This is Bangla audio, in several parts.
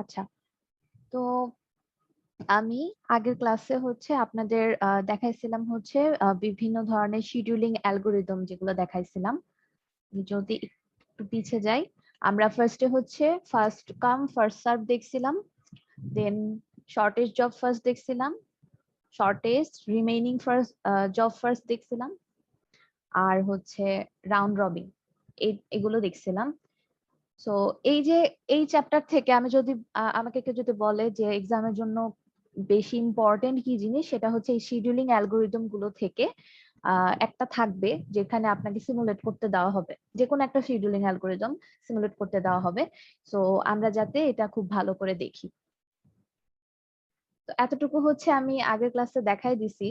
আচ্ছা, তো আমি আগের ক্লাসে হচ্ছে আপনাদের দেখাইছিলাম হচ্ছে বিভিন্ন ধরনের শিডিউলিং অ্যালগোরিদম যেগুলো দেখাইছিলাম। যদি একটু পিছিয়ে যাই, আমরা ফার্স্টে হচ্ছে ফার্স্ট কাম ফার্স্ট সার্ভ দেখছিলাম, দেন শর্টেস্ট জব ফার্স্ট দেখছিলাম, shortest remaining first job first দেখছিলাম, আর হচ্ছে রাউন্ড রবিন এগুলো দেখছিলাম। সো এই যে এই চ্যাপ্টার থেকে আমি যদি আমাকে কেউ যদি বলে যে এক্সামের জন্য বেশি ইম্পর্টেন্ট কি জিনিস, সেটা হচ্ছে এই শিডিউলিং অ্যালগোরিদম গুলো থেকে একটা থাকবে যেখানে আপনাকে সিমুলেট করতে দেওয়া হবে, যে কোনো একটা শিডিউলিং অ্যালগোরিদম সিমুলেট করতে দেওয়া হবে। সো আমরা যাতে এটা খুব ভালো করে দেখি। তো এতটুকু হচ্ছে আমি আগের ক্লাসে দেখাই দিছি।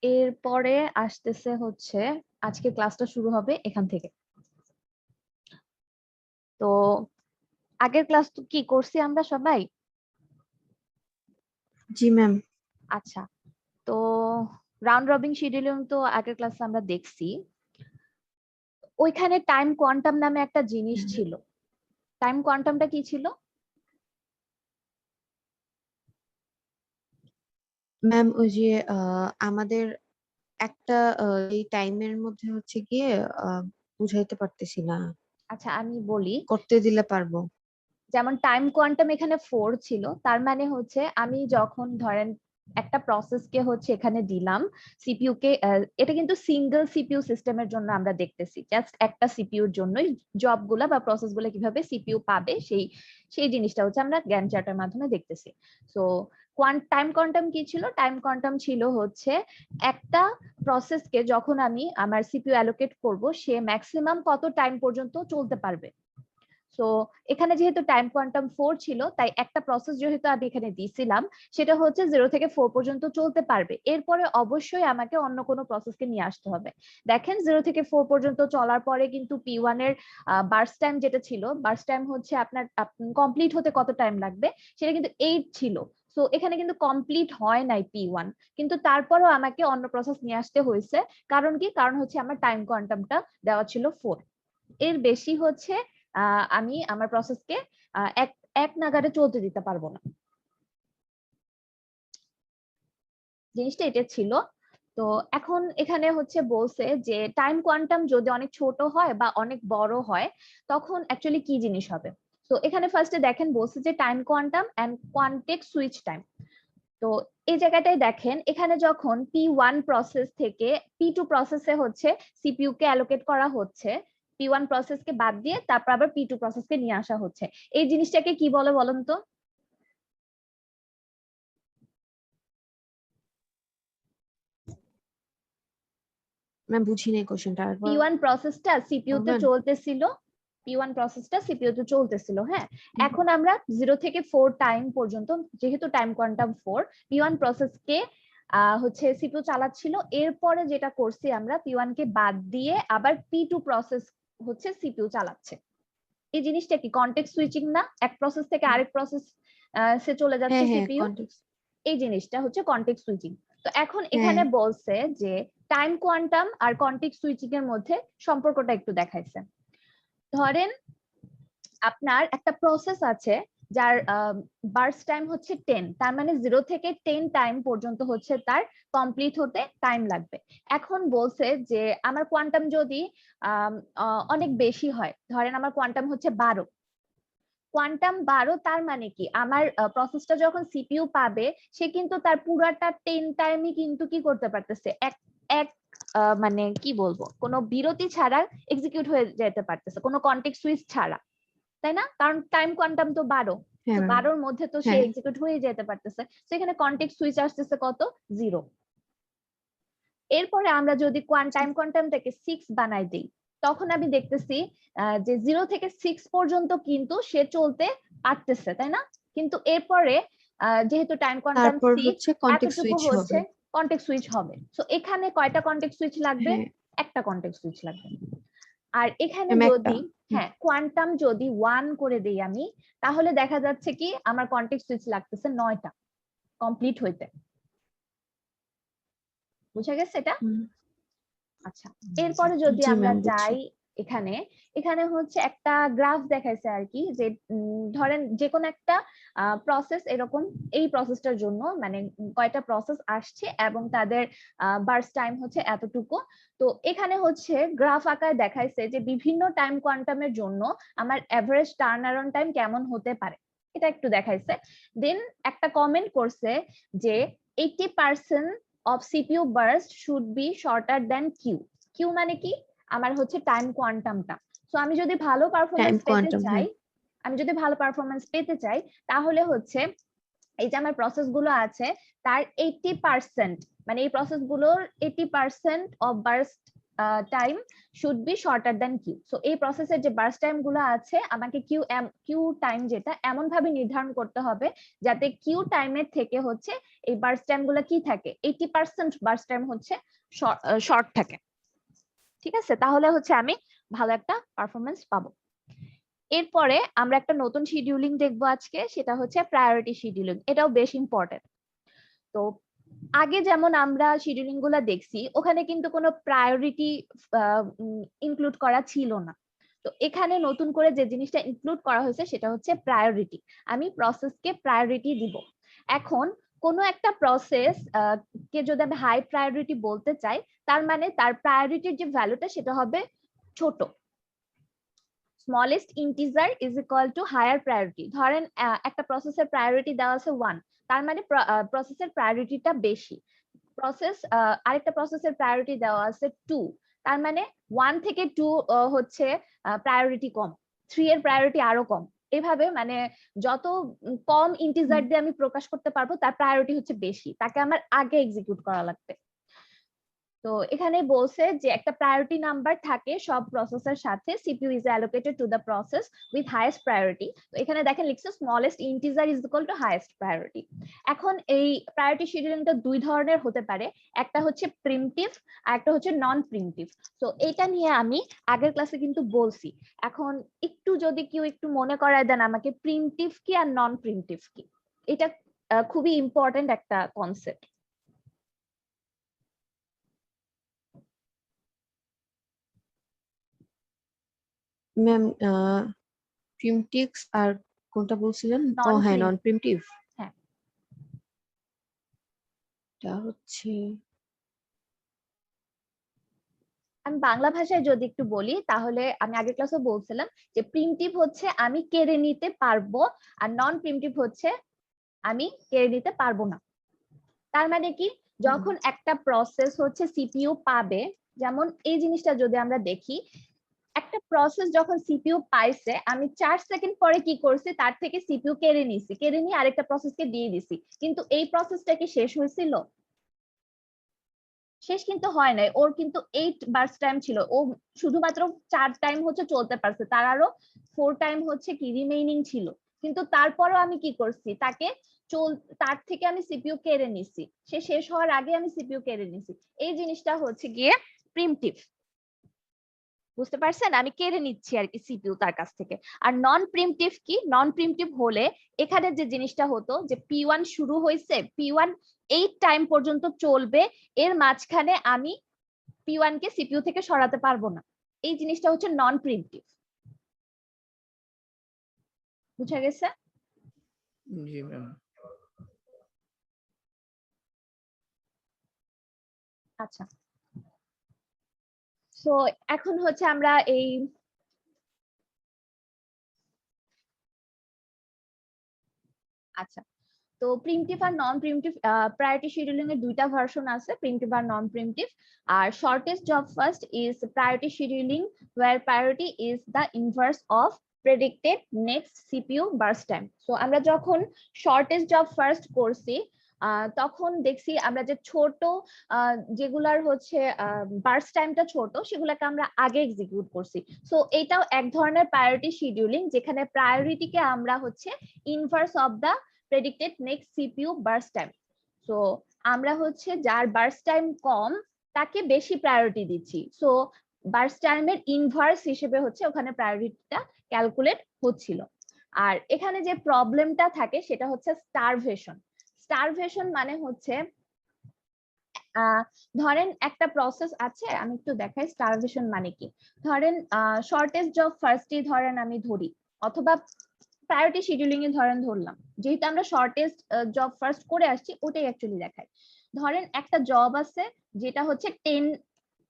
এরপরে আসতেছে হচ্ছে আজকে ক্লাসটা শুরু হবে এখান থেকে। তো আগের ক্লাস তো কি করছি আমরা সবাই? জি ম্যাম। আচ্ছা, তো রাউন্ড রবিন শিডিউলিং তো আগের ক্লাসে আমরা দেখছি। ওইখানে টাইম কোয়ান্টাম নামে একটা জিনিস ছিল। টাইম কোয়ান্টামটা কি ছিল? ম্যাম ওই যে আমাদের একটা এই টাইমের মধ্যে হচ্ছে গিয়ে বুঝাইতে পারতেছি না, আচ্ছা আমি বলি, করতে দিলে পারবো। যেমন টাইম কোয়ান্টাম এখানে 4 ছিল, তার মানে হচ্ছে আমি যখন ধরেন একটা প্রসেসকে হচ্ছে এখানে দিলাম সিপিইউ কে, এটা কিন্তু সিঙ্গেল সিপিইউ সিস্টেমের জন্য আমরা দেখতেছি, জাস্ট একটা সিপিইউর জন্যই জব গুলা বা প্রসেস গুলা কিভাবে সিপিইউ পাবে সেই সেই জিনিসটা হচ্ছে আমরা গ্যান্ট চার্টের মাধ্যমে দেখতেছি। সো টাইম কোয়ান্টাম কি ছিল? টাইম কোয়ান্টাম ছিল হচ্ছে একটা প্রসেসকে যখন আমি আমার সিপিইউ অ্যালোকেট করব, সে ম্যাক্সিমাম কত টাইম পর্যন্ত চলতে পারবে। সো এখানে যেহেতু টাইম কোয়ান্টাম 4 ছিল, তাই একটা প্রসেস যেহেতু আমি এখানে দিয়েছিলাম, সেটা হচ্ছে 0 থেকে 4 পর্যন্ত চলতে পারবে। এরপরে অবশ্যই আমাকে অন্য কোনো প্রসেসকে নিয়ে আসতে হবে। দেখেন 0 থেকে 4 পর্যন্ত চলার পরে কিন্তু P1 এর বার্স্ট টাইম যেটা ছিল, বার্স্ট টাইম হচ্ছে আপনার কমপ্লিট হতে কত টাইম লাগবে, সেটা কিন্তু 8 ছিল। সো এখানে কিন্তু কমপ্লিট হয় নাই P1, কিন্তু তারপরও আমাকে অন্য প্রসেস নিয়ে আসতে হয়েছে। কারণ কি? কারণ হচ্ছে আমার টাইম কোয়ান্টামটা দেওয়া ছিল 4। এর বেশি হচ্ছে আমি আমার প্রসেসকে এক এক নাগাড়ে চলতে দিতে পারবো না। জিনিসটা এটা ছিল। তো এখন এখানে হচ্ছে বলছে যে টাইম কোয়ান্টাম যদি অনেক ছোট হয় বা অনেক বড় হয়, তখন অ্যাকচুয়ালি কি জিনিস হবে। তো এখানে ফার্স্টে দেখেন বলছে যে time quantum and context switch time. তো এই জায়গাটায় দেখেন, এখানে যখন P1 প্রসেস থেকে P2 প্রসেসে হচ্ছে সিপিইউ কে অ্যালোকেট করা হচ্ছে, P1 প্রসেসকে বাদ দিয়ে তারপর আবার P2 প্রসেসকে নিয়ে আসা হচ্ছে, এই জিনিসটাকে কি বলে বলেন তো? ম্যাম বুঝি নাই কোশ্চেনটা, একবার P1 প্রসেসটা সিপিইউ তে বলবেন? চলতেছিল, P1 প্রসেসটা সিপিইউ তে চলতেছিল, হ্যাঁ। এখন আমরা 0 থেকে 4 টাইম পর্যন্ত, যেহেতু টাইম কোয়ান্টাম 4, P1 প্রসেসকে হচ্ছে সিপিইউ চালাচ্ছিল। এরপরে যেটা করছি আমরা, P1 কে বাদ দিয়ে আবার P2 প্রসেস হচ্ছে সিপিইউ চালাচ্ছে। এই জিনিসটা কি কনটেক্সট সুইচিং না? এক প্রসেস থেকে আরেক প্রসেস সে চলে যাচ্ছে হ্যাঁ হ্যাঁ সিপিইউ, কন্টেক্সট। এই জিনিসটা হচ্ছে কনটেক্সট সুইচিং। তো এখন হ্যাঁ এখানে বলছে যে টাইম কোয়ান্টাম আর কনটেক্সট সুইচিং এর মধ্যে সম্পর্কটা একটু দেখাইছে। ধরেন আপনার একটা প্রসেস আছে যার বার্স্ট টাইম হচ্ছে 10, তার মানে 0 থেকে 10 টাইম পর্যন্ত হচ্ছে তার কমপ্লিট হতে টাইম লাগবে। এখন বলছে যে আমার কোয়ান্টাম যদি অনেক বেশি হয়, ধরেন আমার কোয়ান্টাম হচ্ছে 12, কোয়ান্টাম 12, তার মানে কি আমার প্রসেসটা যখন সিপিইউ পাবে, সে কিন্তু তার পুরাটা 10 টাইমই কিন্তু কি করতে পারতেছে, এক এক মানে কি বলবো, কোনো বিরতি ছাড়া এক্সিকিউট হয়ে যেতে পারতেছে, কোনো কনটেক্সট সুইচ ছাড়া, তাই না? কারণ টাইম কোয়ান্টাম তো 12, হ্যাঁ তো ম্যাম। 12-র মধ্যে তো সে হ্যাঁ এক্সিকিউট হয়ে যেতে পারতেছে। তো এখানে কনটেক্সট সুইচ আসতেছে কত? 0। এরপরে আমরা যদি টাইম কোয়ান্টামটাকে 6 বানাই দিই, তখন আমি দেখতেছি যে 0 থেকে 6 পর্যন্ত কিন্তু সে চলতে পারতেছে, তাই না? কিন্তু এরপরে যেহেতু টাইম কোয়ান্টাম তারপর 6, হচ্ছে কন্টেক্সট এতটুকু সুইচ হচ্ছে হবে। কনটেক্সট সুইচ হবে। সো এখানে কয়টা কনটেক্সট সুইচ লাগবে? হ্যাঁ একটা কনটেক্সট সুইচ লাগবে। আর এখানে ম্যাম একটা। যদি, হ্যাঁ, কোয়ান্টাম যদি 1 করে দেই আমি, তাহলে দেখা যাচ্ছে কি আমার কনটেক্সট সুইচ লাগতেছে 9টা কমপ্লিট হইতে। বুঝা গেছে এটা? হুম। আচ্ছা, এরপরে যদি জি আমরা ম্যাম বুঝছি। যাই এখানে এখানে হচ্ছে একটা গ্রাফ দেখাইছে আর কি, যে ধরেন যে কোনো একটা প্রসেস এরকম, এই প্রসেসটার জন্য মানে কয়টা প্রসেস আসছে এবং তাদের বার্স্ট টাইম হচ্ছে এতটুকু। তো এখানে হচ্ছে গ্রাফ আকারে দেখাইছে যে বিভিন্ন টাইম কোয়ান্টামের জন্য আমার এভারেজ টার্ন অ্যারাউন্ড টাইম কেমন হতে পারে, এটা একটু দেখাইছে। দেন একটা কমেন্ট করছে যে 80% of CPU burst should be shorter than Q. Q মানে কি, আমার হচ্ছে টাইম কোয়ান্টামটা। সো আমি যদি ভালো টাইম পারফরমেন্স পেতে কোয়ান্টাম, চাই, আমি যদি ভালো পারফরমেন্স পেতে চাই, তাহলে হচ্ছে এই যে আমার প্রসেস গুলো আছে তার 80%, মানে এই প্রসেস গুলোর 80% of burst time should be shorter than queue. So এই প্রসেসের যে বার্স্ট টাইম গুলো আছে আমাকে কিউ টাইম যেটা এমন ভাবে নির্ধারণ করতে হবে যাতে কিউ টাইমের থেকে হচ্ছে এই বার্স্ট টাইম গুলো কি থাকে, 80% বার্স্ট টাইম হচ্ছে শর্ট থাকে। ঠিক আছে, তাহলে হচ্ছে আমি ভালো একটা পারফরমেন্স পাবো। এরপরে আমরা একটা নতুন শিডিউলিং দেখবো আজকে, সেটা হচ্ছে প্রায়োরিটি শিডিউলিং। এটাও বেশ ইম্পর্টেন্ট। তো আগে যেমন আমরা শিডিউলিং গুলা দেখছি ওখানে কিন্তু কোনো প্রায়োরিটি ইনক্লুড করা ছিল না। তো এখানে নতুন করে যে জিনিসটা ইনক্লুড করা হয়েছে সেটা হচ্ছে প্রায়োরিটি। আমি প্রসেসকে প্রায়োরিটি দিব। এখন কোনো একটা প্রসেস কে যদি আমি হাই প্রায়োরিটি বলতে চাই, তার মানে তার প্রায়োরিটির যে ভ্যালুটা সেটা হবে ছোট। Smallest integer is equal to higher priority. ধরেন একটা প্রসেসের প্রায়োরিটি দেওয়া আছে 1, তার মানে প্রসেসের প্রায়োরিটিটা বেশি। আরেকটা প্রসেসের প্রায়োরিটি দেওয়া আছে 2, তার মানে 1 থেকে 2 হচ্ছে প্রায়োরিটি কম, 3 এর প্রায়োরিটি আরো কম। এভাবে মানে যত কম ইন্টিজার দিয়ে আমি প্রকাশ করতে পারবো তার প্রায়োরিটি হচ্ছে বেশি, তাকে আমার আগে এক্সিকিউট করা লাগবে। তো এখানে বলছে যে একটা প্রায়োরিটি নাম্বার থাকে সব প্রসেসের সাথে, CPU is allocated to the process with highest priority. তো এখানে দেখেন লিখছে smallest integer is equal two highest priority. এখন এই প্রায়োরিটি শিডিউলিংটা দুই ধরনের হতে পারে, একটা হচ্ছে প্রিমিটিভ আর একটা হচ্ছে নন প্রিমিটিভ। তো এটা নিয়ে আমি আগের ক্লাসে কিন্তু বলছি। এখন একটু যদি কেউ একটু মনে করায় দেন আমাকে, প্রিমিটিভ কি আর নন প্রিমিটিভ কি, এটা খুবই ইম্পর্টেন্ট একটা কনসেপ্ট। ম্যাম প্রিমিটিভস আর কোনটা বলছিলেন? ও হ্যাঁ, নন প্রিমিটিভ। হ্যাঁ, এটা হচ্ছে আমি বাংলা ভাষায় যদি একটু বলি তাহলে আমি আগের ক্লাসে বলছিলাম যে প্রিমিটিভ হচ্ছে আমি কেড়ে নিতে পারবো, আর নন প্রিমিটিভ হচ্ছে আমি কেড়ে নিতে পারবো না। তার মানে কি, যখন একটা প্রসেস হচ্ছে সিপিইউ পাবে, যেমন এই জিনিসটা যদি আমরা দেখি, একটা প্রসেস যখন সিপিইউ পাইছে আমি 4 সেকেন্ড পরে কি করছি, তার থেকে সিপিইউ কেড়ে নিছি, কেড়ে নিয়ে আরেকটা প্রসেসকে দিয়ে দিছি, কিন্তু এই প্রসেসটা কি শেষ হয়েছিল? শেষ কিন্তু হয় নাই, ওর কিন্তু 8 বার্স টাইম ছিল, ও শুধুমাত্র 4 টাইম হচ্ছে চলতে পারছে, তার আরো 4 টাইম হচ্ছে কি রিমেইনিং ছিল। কিন্তু তারপরও আমি কি করছি, তাকে তার থেকে আমি সিপিইউ কেড়ে নিছি, সে শেষ হওয়ার আগে আমি সিপিইউ কেড়ে নিছি। এই জিনিসটা হচ্ছে গিয়ে প্রিমিটিভ। বুঝতে পারছেন, আমি কেড়ে নিচ্ছি আর কি সিপিইউ তার কাছ থেকে। আর নন প্রিমিটিভ কি, নন প্রিমিটিভ হলে এখানে যে জিনিসটা হতো যে P1 শুরু হয়েছে, P1 8 টাইম পর্যন্ত চলবে, এর মাঝখানে আমি P1 কে সিপিইউ থেকে সরাতে পারবো না। এই জিনিসটা হচ্ছে নন প্রিমিটিভ। বুঝা গেছে? জি ম্যাম। আচ্ছা, সো এখন হচ্ছে আমরা এই আচ্ছা, তো প্রিমিটিভ আর নন প্রিমিটিভ প্রায়োরিটি শিডিউলিং এর দুইটা ভার্সন আছে, প্রিমিটিভ আর নন প্রিমিটিভ। আর shortest job first is priority scheduling, where priority is the inverse of predicted next CPU burst time. So আমরা যখন শর্টেস্ট জব ফার্স্ট করছি তখন দেখছি আমরা যে ছোট যেগুলার হচ্ছে বার্স্ট টাইমটা ছোট সেগুলোকে আমরা আগে এক্সিকিউট করছি। সো এটাও এক ধরনের প্রায়োরিটি শিডিউলিং, যেখানে প্রায়োরিটিকে আমরা হচ্ছে inverse of the predicted next CPU burst time. So আমরা হচ্ছে যার বার্স্ট টাইম কম তাকে বেশি প্রায়োরিটি দিচ্ছি। সো বার্স্ট টাইমের ইনভার্স হিসেবে হচ্ছে ওখানে প্রায়োরিটিটা ক্যালকুলেট হচ্ছিল। আর এখানে যে প্রবলেমটা থাকে সেটা হচ্ছে স্টারভেশন। স্টারভেশন মানে হচ্ছে ধরেন একটা প্রসেস আছে, আমি একটু দেখাই স্টারভেশন মানে কি। ধরেন শর্টেস্ট জব ফার্স্টই ধরেন আমি ধরি, অথবা প্রায়োরিটি শিডিউলিং এ ধরলাম, যেহেতু আমরা শর্টেস্ট জব ফার্স্ট করে আসছি ওটাই অ্যাকচুয়ালি দেখাই। ধরেন একটা জব আছে যেটা হচ্ছে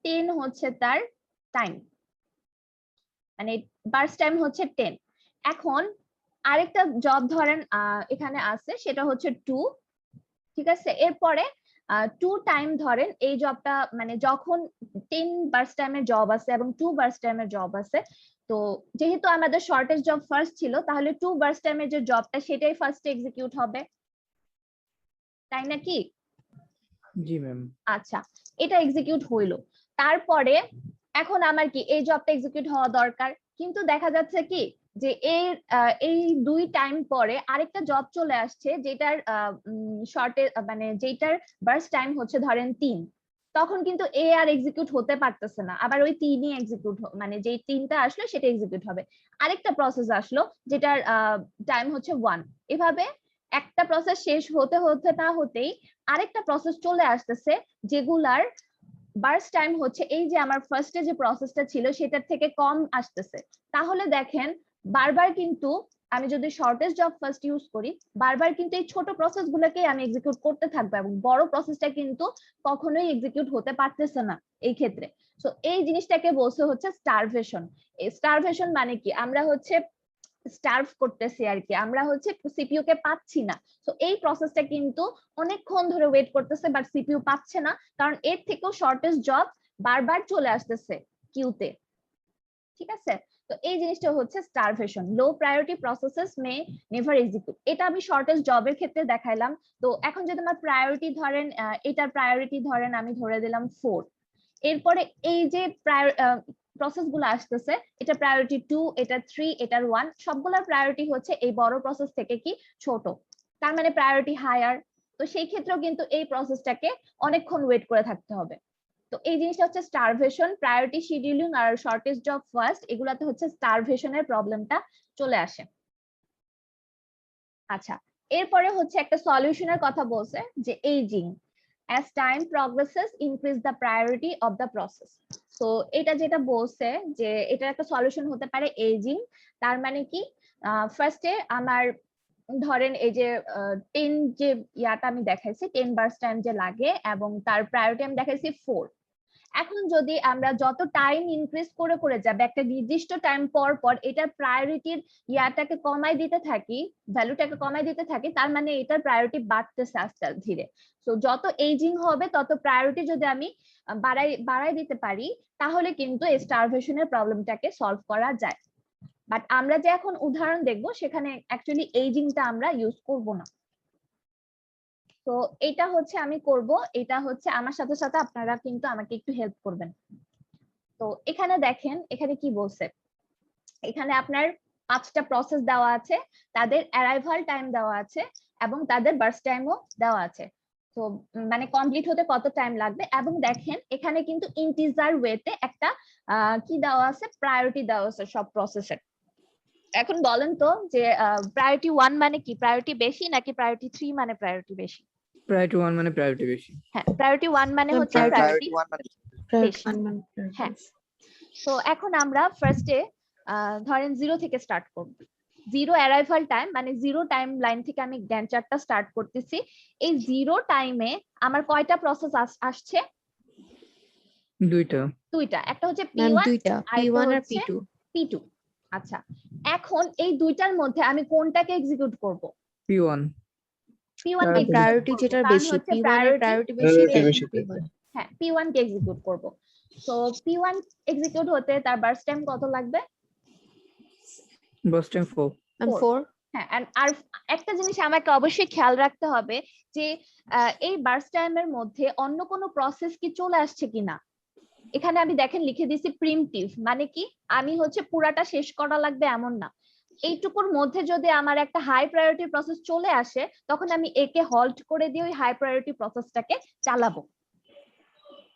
10 হচ্ছে তার টাইম, মানে বার্স্ট টাইম হচ্ছে 10। এখন আরেকটা জব ধরেন এখানে আছে, সেটা হচ্ছে 2, ঠিক আছে। এরপরে 2 টাইম ধরেন এই জবটা, মানে যখন 10 বার্স্ট টাইমের জব আছে এবং 2 বার্স্ট টাইমের জব আছে, তো যেহেতু আমাদের শর্টেস্ট জব ফার্স্ট ছিল, তাহলে 2 বার্স্ট টাইমের যে জবটা সেটাই ফার্স্ট এক্সিকিউট হবে, তাই নাকি? জি ম্যাম। আচ্ছা, এটা এক্সিকিউট হইলো। তারপরে এখন আমার কি এই জবটা এক্সিকিউট হওয়া দরকার, কিন্তু দেখা যাচ্ছে কি যে এই 2 টাইম পরে আরেকটা জব চলে আসছে যেটার শর্টে, মানে যেটার বার্স্ট টাইম হচ্ছে ধরেন 3। তখন কিন্তু এ আর এক্সিকিউট হতে পারতেছে না, আবার ওই 3ই এক্সিকিউট, মানে যেই 3টা আসলো সেটা এক্সিকিউট হবে। আরেকটা প্রসেস আসলো যেটার টাইম হচ্ছে 1। এভাবে একটা প্রসেস শেষ হতে হতে না হতেই আরেকটা প্রসেস চলে আসতেছে, যেগুলার বার্স্ট টাইম হচ্ছে এই যে আমার ফার্স্টে যে প্রসেসটা ছিল সেটার থেকে কম আসতেছে। তাহলে দেখেন বারবার কিন্তু আমি যদি শর্টেস্ট জব ফার্স্ট ইউজ করি, বারবার কিন্তু এই ছোট প্রসেস গুলোকেই আমি এক্সিকিউট করতে থাকবো, এবং বড় প্রসেসটা কিন্তু কখনোই এক্সিকিউট হতে পারতেছে না এই ক্ষেত্রে। তো এই জিনিসটাকে বলছে হচ্ছে স্টারভেশন। এই স্টারভেশন মানে কি, আমরা হচ্ছে স্টার্ভ করতেছি আর কি, আমরা হচ্ছে সিপিইউ কে পাচ্ছি না। তো এই প্রসেসটা কিন্তু অনেকক্ষণ ধরে ওয়েট করতেছে, বাট সিপিইউ পাচ্ছে না, কারণ এর থেকেও শর্টেস্ট জব বারবার চলে আসতেছে কিউতে, ঠিক আছে। তো এই জিনিসটা হচ্ছে স্টারভেশন। লো প্রায়োরিটি প্রসেসেস মে নেভার এক্সিকিউট, এটা আমি শর্টেস্ট জবের ক্ষেত্রে দেখাইলাম। তো এখন যদি আমার প্রায়োরিটি ধরেন, এটার প্রায়োরিটি ধরেন আমি ধরে দিলাম 4, এরপরে এই যে প্রসেস গুলো আসতেছে, এটা প্রায়োরিটি 2, এটা 3, এটার 1, সবগুলোর প্রায়োরিটি হচ্ছে এই বড় প্রসেস থেকে কি ছোট, তার মানে প্রায়োরিটি হায়ার। তো সেই ক্ষেত্রেও কিন্তু এই প্রসেসটাকে অনেকক্ষণ ওয়েট করে থাকতে হবে। তো এই জিনিসটা হচ্ছে স্টারভেশন। প্রায়োরিটি শিডিউলিং আর শর্টেস্ট জব ফার্স্ট, এগুলাতে হচ্ছে স্টারভেশনের প্রবলেমটা চলে আসে। আচ্ছা, এরপরে হচ্ছে একটা সলিউশনের কথা বলছে যে ageing, as time progresses increase the priority of the process। তো এটা যেটা বলছে যে এটার একটা সলিউশন হতে পারে এইজিং। তার মানে কি, ফার্স্টে আমার ধরেন এই যে 10 যে ইয়াটা আমি দেখাইছি, 10 বার্স টাইম যে লাগে এবং তার প্রায়োরিটি আমি দেখাইছি 4। এখন যদি আমরা যত টাইম ইনক্রিজ করে করে যাবে একটা নির্দিষ্ট টাইম পর পর এটার প্রায়োরিটির ইয়াটাকে কমাই দিতে থাকি, ভ্যালুটাকে কমাই দিতে থাকি, তার মানে এটার প্রায়োরিটি বাড়তেছে আস্তে ধীরে। তো যত এজিং হবে তত প্রায়োরিটি যদি আমি বাড়াই দিতে পারি, তাহলে কিন্তু এই স্টারভেশনের প্রবলেমটাকে সলভ করা যায়। বাট আমরা যে এখন উদাহরণ দেখব সেখানে অ্যাকচুয়ালি এজিংটা আমরা ইউজ করব না। তো এটা হচ্ছে আমি করব, এটা হচ্ছে আমার সাথে সাথে আপনারা কিন্তু আমাকে একটু হেল্প করবেন। তো এখানে দেখেন এখানে কি বলছে, এখানে আপনার 5টা প্রসেস দেওয়া আছে, তাদের অ্যারাইভাল টাইম দেওয়া আছে এবং তাদের বার্স্ট টাইমও দেওয়া আছে। তো মানে কমপ্লিট হতে কত টাইম লাগবে, এবং দেখেন এখানে কিন্তু ইন্টিজার ওয়েতে একটা কি দেওয়া আছে, প্রায়োরিটি দেওয়া আছে সব প্রসেসের। এখন বলেন তো যে প্রায়োরিটি 1 মানে কি, প্রায়োরিটি বেশি, নাকি প্রায়োরিটি 3 মানে প্রায়োরিটি বেশি? প্রায়োরিটি 1 মানে প্রায়োরিটি বেশি। হ্যাঁ, প্রায়োরিটি 1 মানে হচ্ছে প্রায়োরিটি বেশি। হ্যাঁ, তো এখন আমরা ফার্স্টে ধরেন 0 থেকে স্টার্ট করব। 0 অ্যারাইভাল টাইম, মানে 0 টাইম লাইন থেকে আমি গ্যান্ট চার্টটা স্টার্ট করতেছি। এই 0 টাইমে আমার কয়টা প্রসেস আসছে? দুইটা। একটা হচ্ছে P1 আর P2। P2। আচ্ছা, এখন এই দুইটার মধ্যে আমি কোনটাকে এক্সিকিউট করব? P1 কে প্রায়োরিটি যেটা বেশি, P1 এর প্রায়োরিটি বেশি, হ্যাঁ P1 কে এক্সিকিউট করব। তো P1 এক্সিকিউট হতে তার বার্স্ট টাইম কত লাগবে? Burst time 4। হ্যাঁ, আর একটা জিনিস আমাকে অবশ্যই খেয়াল রাখতে হবে যে এই বার্স্ট টাইমের মধ্যে অন্য কোনো প্রসেস কি চলে আসছে কিনা। এখানে আমি দেখেন লিখে দিয়েছি প্রিমটিভ, মানে কি আমি হচ্ছে পুরাটা শেষ করা লাগবে এমন না। এইটুকুর মধ্যে যদি আমার একটা হাই প্রায়োরিটি প্রসেস চলে আসে, তখন আমি একে হল্ট করে দিয়ে ওই হাই প্রায়োরিটি প্রসেসটাকে চালাবো।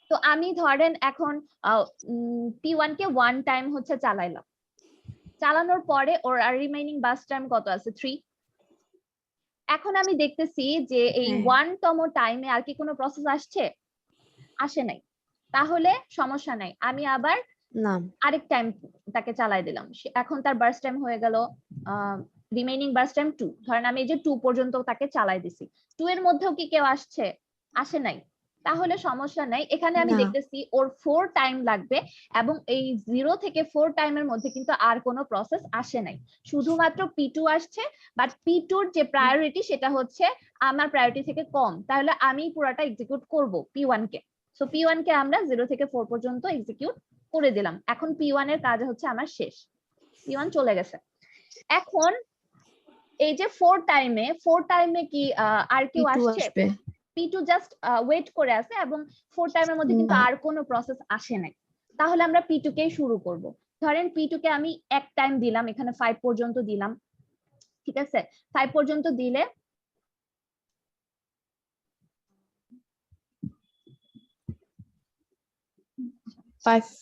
তো আমি ধরেন এখন P1 কে 1 টাইম হচ্ছে চালাইলাম, চালানোর পরে ওর আর রিমেইনিং বার্স্ট টাইম কত আছে? 3। এখন আমি দেখতেছি যে এই 1তম টাইমে আর কি কোনো প্রসেস আসছে? আসে নাই, তাহলে সমস্যা নাই, আমি আবার না আরেক টাইম তাকে চালাই দিলাম। এখন তার বার্স্ট টাইম হয়ে গেল রিমেইনিং বার্স্ট টাইম 2। ধরেন আমি এই যে 2 পর্যন্ত তাকে চালাই দিছি, 2 এর মধ্যেও কি কেউ আসছে? আসে নাই, তাহলে সমস্যা নাই। এখানে আমি না দেখতেছি ওর 4 টাইম লাগবে, এবং এই 0 থেকে 4 টাইমের মধ্যে কিন্তু আর কোনো প্রসেস আসে নাই, শুধুমাত্র P2 আসছে। বাট P2 এর যে প্রায়োরিটি সেটা হচ্ছে আমার প্রায়োরিটি থেকে কম, তাহলে আমি পুরাটা এক্সিকিউট করব P1 কে। সো P1 কে আমরা 0 থেকে 4 পর্যন্ত এক্সিকিউট করে দিলাম। এখন P1 এর কাজ হচ্ছে আমার শেষ, P1 চলে গেছে। এখন এই যে 4 টাইমে কি আর কেউ P2 আসছে? আসবে P2 জাস্ট ওয়েট করে আছে, এবং 4 টাইমের মধ্যে কিন্তু না আর কোনো প্রসেস আসে নাই। তাহলে আমরা P2 কেই শুরু করব। ধরেন P2 কে আমি এক টাইম দিলাম, এখানে 5 পর্যন্ত দিলাম, ঠিক আছে? 5 পর্যন্ত দিলে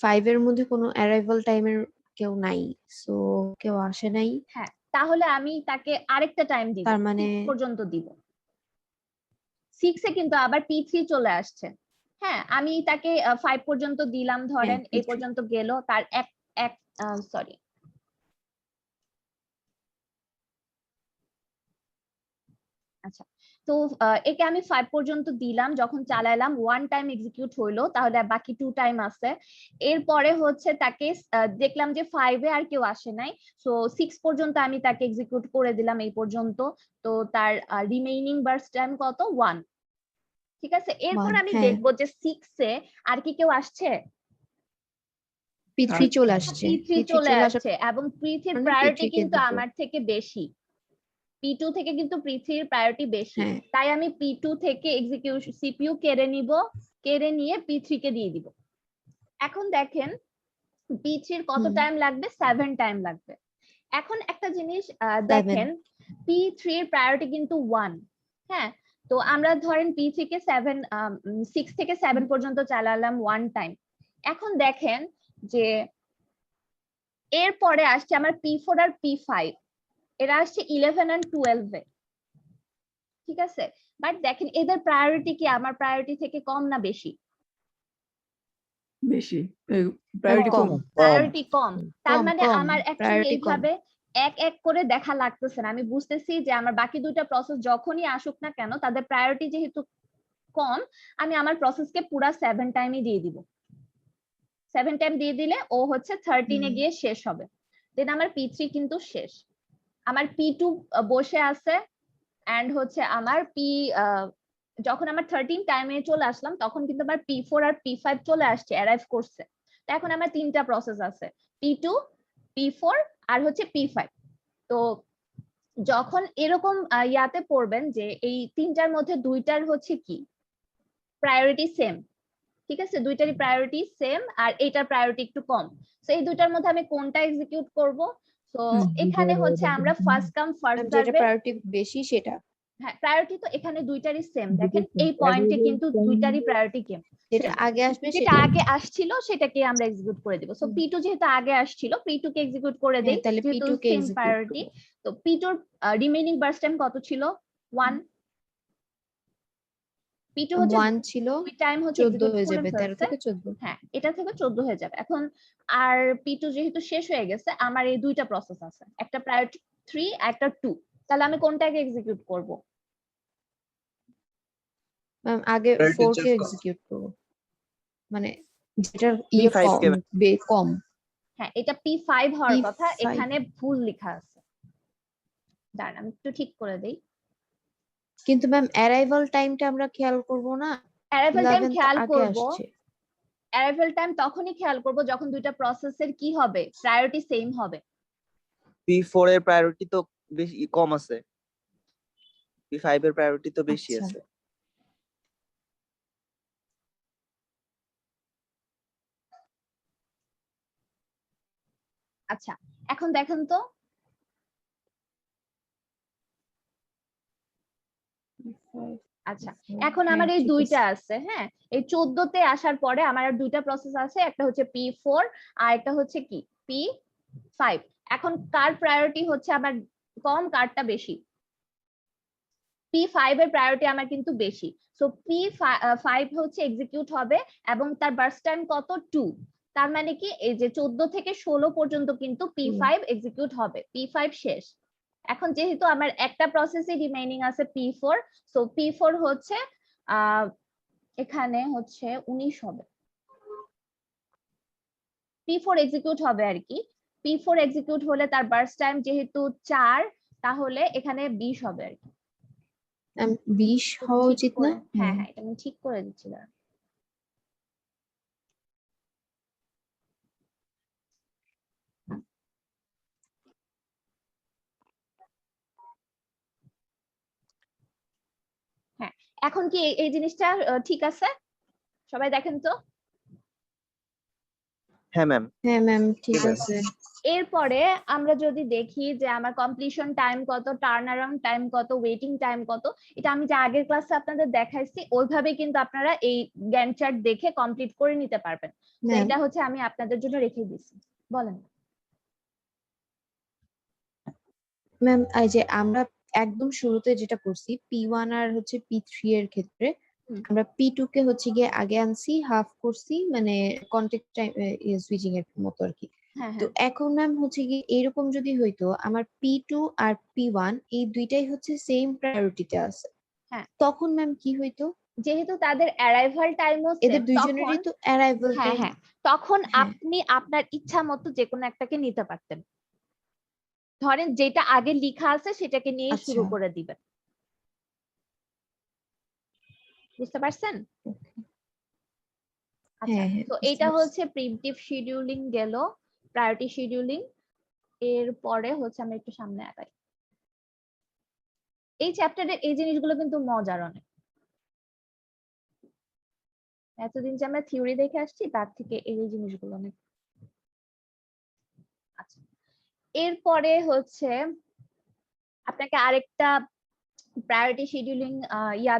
5 এর মধ্যে কোনো অ্যারাইভাল টাইমের কেউ নাই, সো কেউ আসে নাই, হ্যাঁ, তাহলে আমি তাকে আরেকটা টাইম দিব, তার মানে 6 পর্যন্ত দিব। 6 এ কিন্তু আবার P3 চলে আসছে। হ্যাঁ, আমি তাকে 5 পর্যন্ত দিলাম, হ্যাঁ ধরেন এই P3 পর্যন্ত গেল, তার এক এক সরি আচ্ছা, তো একে আমি 5 পর্যন্ত দিলাম, যখন চালাইলাম 1 টাইম এক্সিকিউট হইলো, তাহলে বাকি 2 টাইম আছে। এরপরে হচ্ছে তাকে দেখলাম যে 5 এ আর কেউ আসে নাই, সো 6 পর্যন্ত আমি তাকে এক্সিকিউট করে দিলাম এই পর্যন্ত। তো তার রিমেইনিং বার্স্ট টাইম কত? 1। ঠিক আছে, এরপর 1 আমি হ্যাঁ দেখবো যে 6 এ আর কি কেউ আসছে? P3 আর চলে আসছে, P3 P3 চলে চলে আসার আসছে, এবং পৃথির কারণে প্রায়োরিটি P3 কে কিন্তু দিব আমার থেকে বেশি, P2 থেকে কিন্তু পৃথির প্রায়োরিটি বেশি। হ্যাঁ তাই আমি P2 থেকে এক্সিকিউশন সিপিইউ কেড়ে নিব, কেড়ে নিয়ে P3 কে দিয়ে দিব। এখন দেখেন P3 এর কত হুম টাইম লাগবে? 7 টাইম লাগবে। এখন একটা জিনিস 7 দেখেন, P3 এর প্রায়োরিটি কিন্তু 1। হ্যাঁ, তো আমরা ধরেন P3 কে 6 থেকে 7 পর্যন্ত চালালাম 1 টাইম। এখন দেখেন যে এরপরে আসছে আমার P4 আর P5, এরা আসছে 11 আর 12 এ, ঠিক আছে? বাট দেখেন এদের প্রায়োরিটি কি আমার প্রায়োরিটি থেকে কম না বেশি? বেশি, প্রায়োরিটি কম কম। প্রায়োরিটি কম। তার কম মানে কম আমার অ্যাকচুয়ালি প্রায়োরিটি কম এইভাবে এক এক করে দেখা লাগতেছে না। আমি বুঝতেছি যে আমার বাকি দুইটা প্রসেস যখনই আসুক না কেন, তাদের প্রায়োরিটি যেহেতু কম, আমি আমার প্রসেসকে পুরা 7 টাইমই দিয়ে দিব। 7 টাইম দিয়ে দিলে ও হচ্ছে 13 এ হুম গিয়ে শেষ হবে। দেন আমার P3 কিন্তু শেষ। আমার P2 বসে আছে, এন্ড হচ্ছে আমার যখন আমার 13 টাইমে চলে আসলাম, তখন কিন্তু আমার P4 আর P5 চলে আসছে, অ্যারাইভ করছে। তো এখন আমার তিনটা প্রসেস আছে, P2, P4 আর হচ্ছে P5। তো যখন এরকম ইয়াতে পড়বেন যে এই তিনটার মধ্যে দুইটার হচ্ছে কি প্রায়োরিটি সেম, ঠিক আছে, দুইটারই প্রায়োরিটি সেম, আর এইটার প্রায়োরিটি একটু কম, তো এই দুইটার মধ্যে আমি কোনটা এক্সিকিউট করব? তো এখানে হচ্ছে আমরা ফার্স্ট কাম ফার্স্ট যেটা সার্ভে। প্রায়োরিটি বেশি সেটা হ্যাঁ, প্রায়োরিটি তো এখানে দুইটারই সেম, দেখেন এই পয়েন্টে কিন্তু দুইটারই প্রায়োরিটি যেটা সেম। আগে আসবে যেটা সেটা আগে আসছিল সেটাকে আমরা এক্সিকিউট করে দিব। সো P2 যেহেতু আগে আসছিল, P2 কে এক্সিকিউট করে হ্যাঁ দেই, তাহলে যেহেতু P2 কে সেম এক্সিকিউট প্রায়োরিটি। করব তো P2 এর রিমেইনিং বার্স্ট টাইম কত ছিল? 1। P2 হচ্ছে 1 ছিল দুই টাইম হচ্ছে 14 এক্সিকিউট হয়ে করে যাবে, 13 ফেলছে। থেকে 14 হ্যাঁ, এটা থেকে 14 হয়ে যাবে এখন। আর P2 যেহেতু শেষ হয়ে গেছে, আমার এই দুইটা প্রসেস আছে, একটা প্রায়োরিটি 3 একটা 2। তাহলে আমি কোনটাকে এক্সিকিউট করব? ম্যাম আগে 4 কে এক্সিকিউট করব, মানে যেটার P5 কম কে কম হ্যাঁ, এটা P5 হওয়ার কথা, P5 এখানে ভুল লেখা আছে। দাঁড়ান আমি একটু ঠিক করে দেই। কিন্তু ম্যাম অ্যারাইভাল টাইমটা আমরা খেয়াল করব না, অ্যারাইভাল টাইম 11th খেয়াল আগে করব, আসছে। অ্যারাইভাল টাইম তখনই খেয়াল করব যখন দুইটা প্রসেসের কি হবে, প্রায়োরিটি সেম হবে। P4 এর প্রায়োরিটি তো বেশি কম আছে, P5 এর প্রায়োরিটি তো বেশি আচ্ছা আছে। আচ্ছা, এখন দেখেন তো, আচ্ছা এখন হ্যাঁ আমার এই ঠিক দুইটা আছে। আছে। হ্যাঁ, এই 14 তে আসার পরে আমার আর দুইটা প্রসেস আছে, একটা হচ্ছে P4 আর একটা হচ্ছে কি P5। এখন কার প্রায়োরিটি হচ্ছে আমার কম, কারটা বেশি? P5 এর প্রায়োরিটি আমার কিন্তু বেশি, সো P5 হচ্ছে এক্সিকিউট হবে এবং তার বার্স্ট টাইম কত 2, তার মানে কি এই যে 14 থেকে 16 পর্যন্ত কিন্তু P5 এক্সিকিউট হবে, P5 শেষ। এখন যেহেতু আমার একটা প্রসেসই রিমেইনিং আছে P4, সো P4 হচ্ছে এখানে হচ্ছে 19 হবে, P4 এক্সিকিউট হবে আর কি। P4 এক্সিকিউট হলে তার বার্স্ট টাইম যেহেতু 4, তাহলে এখানে 20 হবে আর কি। 20 হওয়া ঠিক উচিত না? করে- হ্যাঁ হ্যাঁ, এটা আমি ঠিক করে দিচ্ছি দাঁড়ান। হ্যাঁ, এখন কি এই জিনিসটা ঠিক আছে? সবাই দেখেন তো। হ্যাঁ ম্যাম। হ্যাঁ ম্যাম, ঠিক ঠিক আছে। এরপরে আমরা যদি দেখি যে আমার কমপ্লিশন টাইম কত, টার্ন অ্যারাউন্ড টাইম কত, ওয়েটিং টাইম কত, এটা আমি যে আগের ক্লাসে আপনাদের দেখাইছি ওইভাবে কিন্তু আপনারা এই গ্যান্ট চার্ট দেখে কমপ্লিট করে নিতে পারবেন। তো ম্যাম, এটা হচ্ছে আমি আপনাদের জন্য রেখে দিছি। বলেন। ম্যাম এই যে আমরা একদম শুরুতে যেটা করছি P1 আর হচ্ছে P3 এর ক্ষেত্রে হুম। আমরা P2 কে হচ্ছে গিয়ে আগে আনছি, হাফ করছি, মানে কন্টেক্ট টাইম সুইচিং এর মতো আর কি। হ্যাঁ তো হ্যাঁ এখন ম্যাম হচ্ছে কি এরকম যদি হইতো আমার P2 আর P1 এই দুইটাই হচ্ছে সেম প্রায়োরিটিতে আছে, হ্যাঁ। তখন ম্যাম কি হইতো? যেহেতু তাদের অ্যারাইভাল টাইমও এদের সেম, দুইজনেরই তখন তো অ্যারাইভাল হ্যাঁ টাইম। হ্যাঁ, তখন হ্যাঁ। আপনি আপনার ইচ্ছা মতো যে কোনো একটাকে নিতে পারতেন। ধরেন যেটা আগে লেখা আছে সেটাকে নিয়ে শুরু আচ্ছা। করে দিবেন। বুঝতে পারছেন? আচ্ছা, হ্যাঁ হ্যাঁ, তো বুঝতে এইটা পারছি। হচ্ছে প্রিমিটিভ শিডিউলিং গেল, প্রায়োরিটি শিডিউলিং। এরপরে হচ্ছে আমরা একটু সামনে আগাই। এই চ্যাপ্টারের এই জিনিসগুলো কিন্তু মজার অনেক। এতদিন যে আমরা থিওরি দেখে আসছি তার থেকে এই জিনিসগুলো অনেক। আচ্ছা, এরপরে হচ্ছে আপনাকে আরেকটা প্রায়োরিটি শিডিউলিং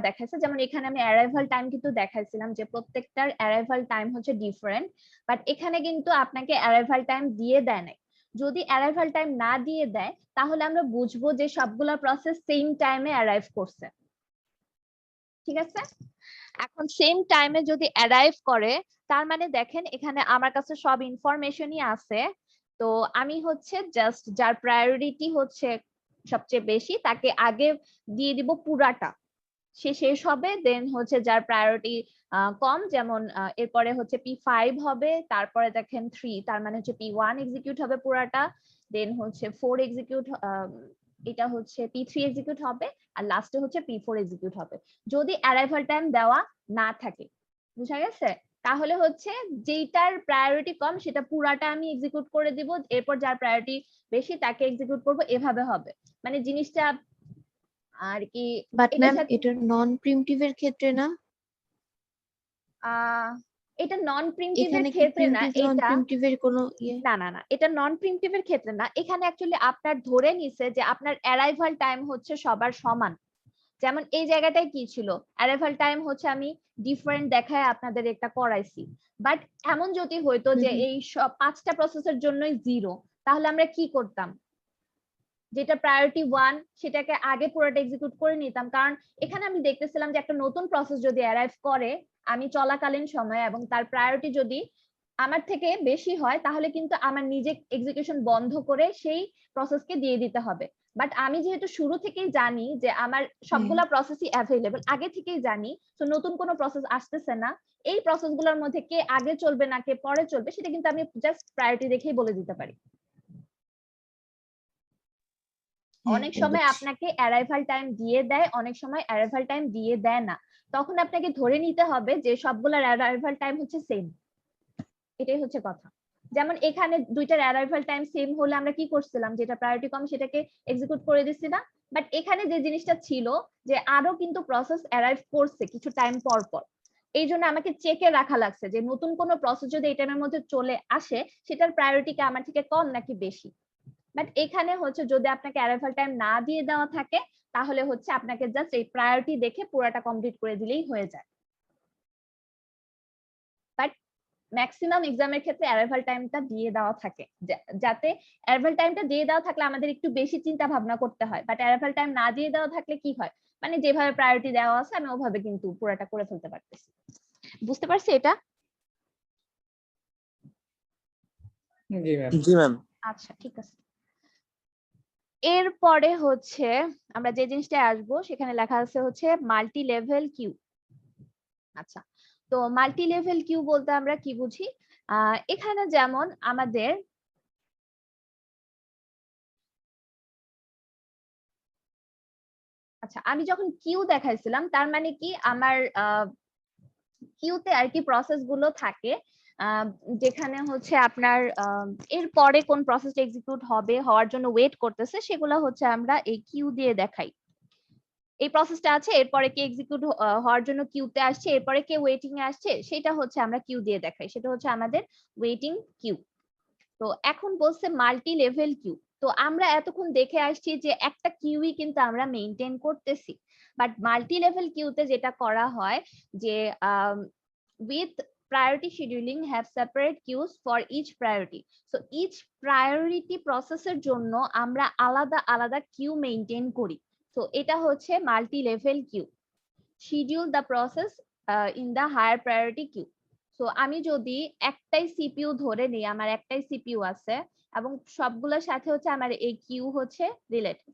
দেখাইছে, যেমন এখানে আমি অ্যারাইভাল টাইম কিন্তু দেখাইছিলাম যে প্রত্যেকটার অ্যারাইভাল টাইম হচ্ছে ডিফারেন্ট, বাট এখানে কিন্তু আপনাকে অ্যারাইভাল টাইম দিয়ে দেয় নাই। যদি অ্যারাইভাল টাইম না দিয়ে দেয় তাহলে আমরা বুঝবো যে সবগুলা প্রসেস সেম টাইমে অ্যারাইভ করছে। ঠিক আছে, এখন সেম টাইমে যদি অ্যারাইভ করে তার মানে দেখেন এখানে আমার কাছে সব ইনফরমেশনই আছে। তো আমি হচ্ছে জাস্ট যার প্রায়োরিটি হচ্ছে সবচেয়ে বেশি তাকে আগে দিয়ে দিব পুরাটা, সে শেষ হবে। দেন হচ্ছে যার প্রায়োরিটি কম, যেমন এরপরে হচ্ছে P5 হবে, তারপরে দেখেন 3, তার মানে হচ্ছে P1 এক্সিকিউট হবে পুরাটা, দেন হচ্ছে 4 এক্সিকিউট, এটা হচ্ছে P3 এক্সিকিউট হবে, আর লাস্টে হচ্ছে P4 এক্সিকিউট হবে যদি অ্যারাইভাল টাইম দেওয়া না থাকে। বুঝা গেছে? তাহলে হচ্ছে যেটার প্রায়োরিটি কম সেটা পুরাটা আমি এক্সিকিউট করে দিব, এরপর যার প্রায়োরিটি বেশি তাকে এক্সিকিউট করব, এভাবে হবে। মানে জিনিসটা আর কি। বাট এটার ম্যাম সাথে এটা নন প্রিমিটিভ এর ক্ষেত্রে না? এটা নন প্রিমিটিভের এখানে কি ক্ষেত্রে না, প্রিমিটিভ নন এটা প্রিমিটিভ এর কোনো ইয়ে? না না না, এটা নন প্রিমিটিভের ক্ষেত্রে না। এখানে অ্যাকচুয়ালি আপনার ধরে নিছে যে আপনার অ্যারাইভাল টাইম হচ্ছে সবার সমান। যেমন এই জায়গাটায় কি ছিল, অ্যারাইভাল টাইম হচ্ছে আমি ডিফারেন্ট দেখায় আপনাদের একটা করাইছি, বাট এমন যদি হইতো যে এই সব 5টা প্রসেসের জন্যই 0, তাহলে আমরা কি করতাম? যেটা প্রায়োরিটি 1 সেটাকে আগে পুরোটা এক্সিকিউট করে নিতাম, কারণ এখানে আমি দেখতেছিলাম যে একটা নতুন প্রসেস যদি অ্যারাইভ করে আমি চলাকালীন সময়ে এবং তার প্রায়োরিটি যদি আমার থেকে বেশি হয় তাহলে কিন্তু আমার নিজে এক্সিকিউশন বন্ধ করে সেই প্রসেসকে দিয়ে দিতে হবে। বাট আমি যেহেতু শুরু থেকেই জানি যে আমার সবগুলা প্রসেসই অ্যাভেলেবল, আগে থেকেই জানি, তো নতুন কোনো প্রসেস আসতেছে না, এই প্রসেসগুলোর মধ্যে কে আগে চলবে না কে পরে চলবে সেটা কিন্তু আমি জাস্ট প্রায়োরিটি দেখেই বলে দিতে পারি। অনেক সময় আপনাকে অ্যারাইভাল টাইম দিয়ে দেয়, অনেক সময় অ্যারাইভাল টাইম দিয়ে দেয় না, তখন আপনাকে ধরে নিতে হবে যে সবগুলোর অ্যারাইভাল টাইম হচ্ছে সেম। এটাই হচ্ছে কথা। যেমন এখানে দুইটার অ্যারাইভাল টাইম সেম হলে আমরা কি করছিলাম, যেটা প্রায়োরিটি কম সেটাকে এক্সিকিউট করে দিচ্ছি না। বাট এখানে যে জিনিসটা ছিল যে আরো কিন্তু প্রসেস অ্যারাইভ করছে কিছু টাইম পর পর, এই জন্য আমাকে চেকে রাখা লাগছে যে নতুন কোনো প্রসেস যদি এই টাইমের মধ্যে চলে আসে সেটার প্রায়োরিটি কি আমার থেকে কম নাকি বেশি। বাট এখানে হচ্ছে যদি আপনাকে অ্যারাইভাল টাইম না দিয়ে দেওয়া থাকে তাহলে হচ্ছে আপনাকে জাস্ট এই প্রায়োরিটি দেখে পুরোটা কমপ্লিট করে দিলেই হয়ে যায়। বাট ম্যাক্সিমাম এক্সামের ক্ষেত্রে অ্যারাইভাল টাইমটা দিয়ে দেওয়া থাকে, যাতে অ্যারাইভাল টাইমটা দিয়ে দেওয়া থাকলে আমাদের একটু বেশি চিন্তা ভাবনা করতে হয়, বাট অ্যারাইভাল টাইম না দিয়ে দেওয়া থাকলে কি হয়, মানে যেভাবে প্রায়োরিটি দেওয়া আছে আমি ওভাবে কিন্তু পুরোটা করে ফেলতে পারতেছি। বুঝতে পারছি এটা? জি ম্যাম। জি ম্যাম। আচ্ছা ঠিক আছে। এরপরে হচ্ছে আমরা যে জিনিসটা আসবো সেখানে লেখা আছে হচ্ছে মাল্টি লেভেল কিউ। আচ্ছা, তো মাল্টি লেভেল কিউ বলতে আমরা কি বুঝি? এখানে যেমন আমাদের আচ্ছা, আমি যখন কিউ দেখাইছিলাম তার মানে কি আমার কিউতে আর কি প্রসেস গুলো থাকে, যেখানে হচ্ছে আপনার এর পরে কোন প্রসেসটা এক্সিকিউট হবে, হওয়ার জন্য ওয়েট করতেছে, সেগুলো হচ্ছে আমরা এই কিউ দিয়ে দেখাই। এই প্রসেসটা আছে, এরপরে কে এক্সিকিউট হওয়ার জন্য কিউতে আসছে, এরপরে কে ওয়েটিং এ আসছে, সেটা হচ্ছে আমরা কিউ দিয়ে দেখাই, সেটা হচ্ছে আমাদের ওয়েটিং কিউ। তো এখন বলছে মাল্টি লেভেল কিউ। তো আমরা এতক্ষণ দেখে আসছি যে একটা কিউই কিন্তু আমরা মেইনটেইন করতেছি, বাট মাল্টি লেভেল কিউতে যেটা করা হয় যে with priority scheduling have separate queues for each priority. So each priority প্রসেসের জন্য আমরা আলাদা আলাদা কিউ মেইনটেইন করি। তো এটা হচ্ছে multi level queue. Schedule the process in the higher priority queue. So আমি যদি একটাই সিপিইউ ধরে নিই, আমার একটাই সিপিইউ আছে এবং সবগুলোর সাথে হচ্ছে আমার এই কিউ হচ্ছে রিলেটেড,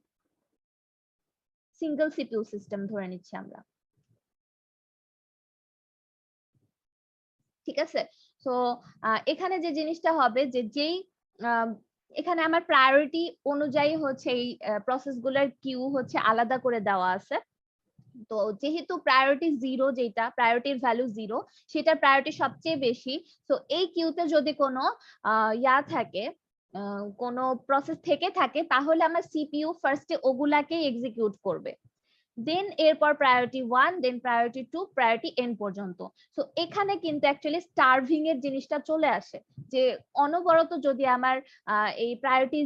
সিঙ্গেল সিপিইউ সিস্টেম ধরে নিচ্ছি আমরা, ঠিক আছে? তো এখানে যে জিনিসটা হবে যে যেই এখানে আমার প্রায়োরিটি অনুযায়ী হচ্ছে এই প্রসেসগুলোর কিউ হচ্ছে আলাদা করে দেওয়া আছে। তো যেহেতু প্রায়োরিটি জিরো, যেটা প্রায়োরিটির ভ্যালু জিরো, সেটার প্রায়োরিটি সবচেয়ে বেশি। তো এই কিউতে যদি কোনো ইয়া থাকে, কোনো প্রসেস থেকে থাকে, তাহলে আমার সিপিইউ ফার্স্টে ওগুলাকেই এক্সিকিউট করবে, দেন এরপর প্রায়োরিটি 1, দেন প্রায়োরিটি 2, প্রায়োরিটি n পর্যন্ত। সো এখানে কিন্তু অ্যাকচুয়ালি স্টার্ভিং এর জিনিসটা চলে আসে, যে অনবরত যদি আমার এই প্রায়োরিটি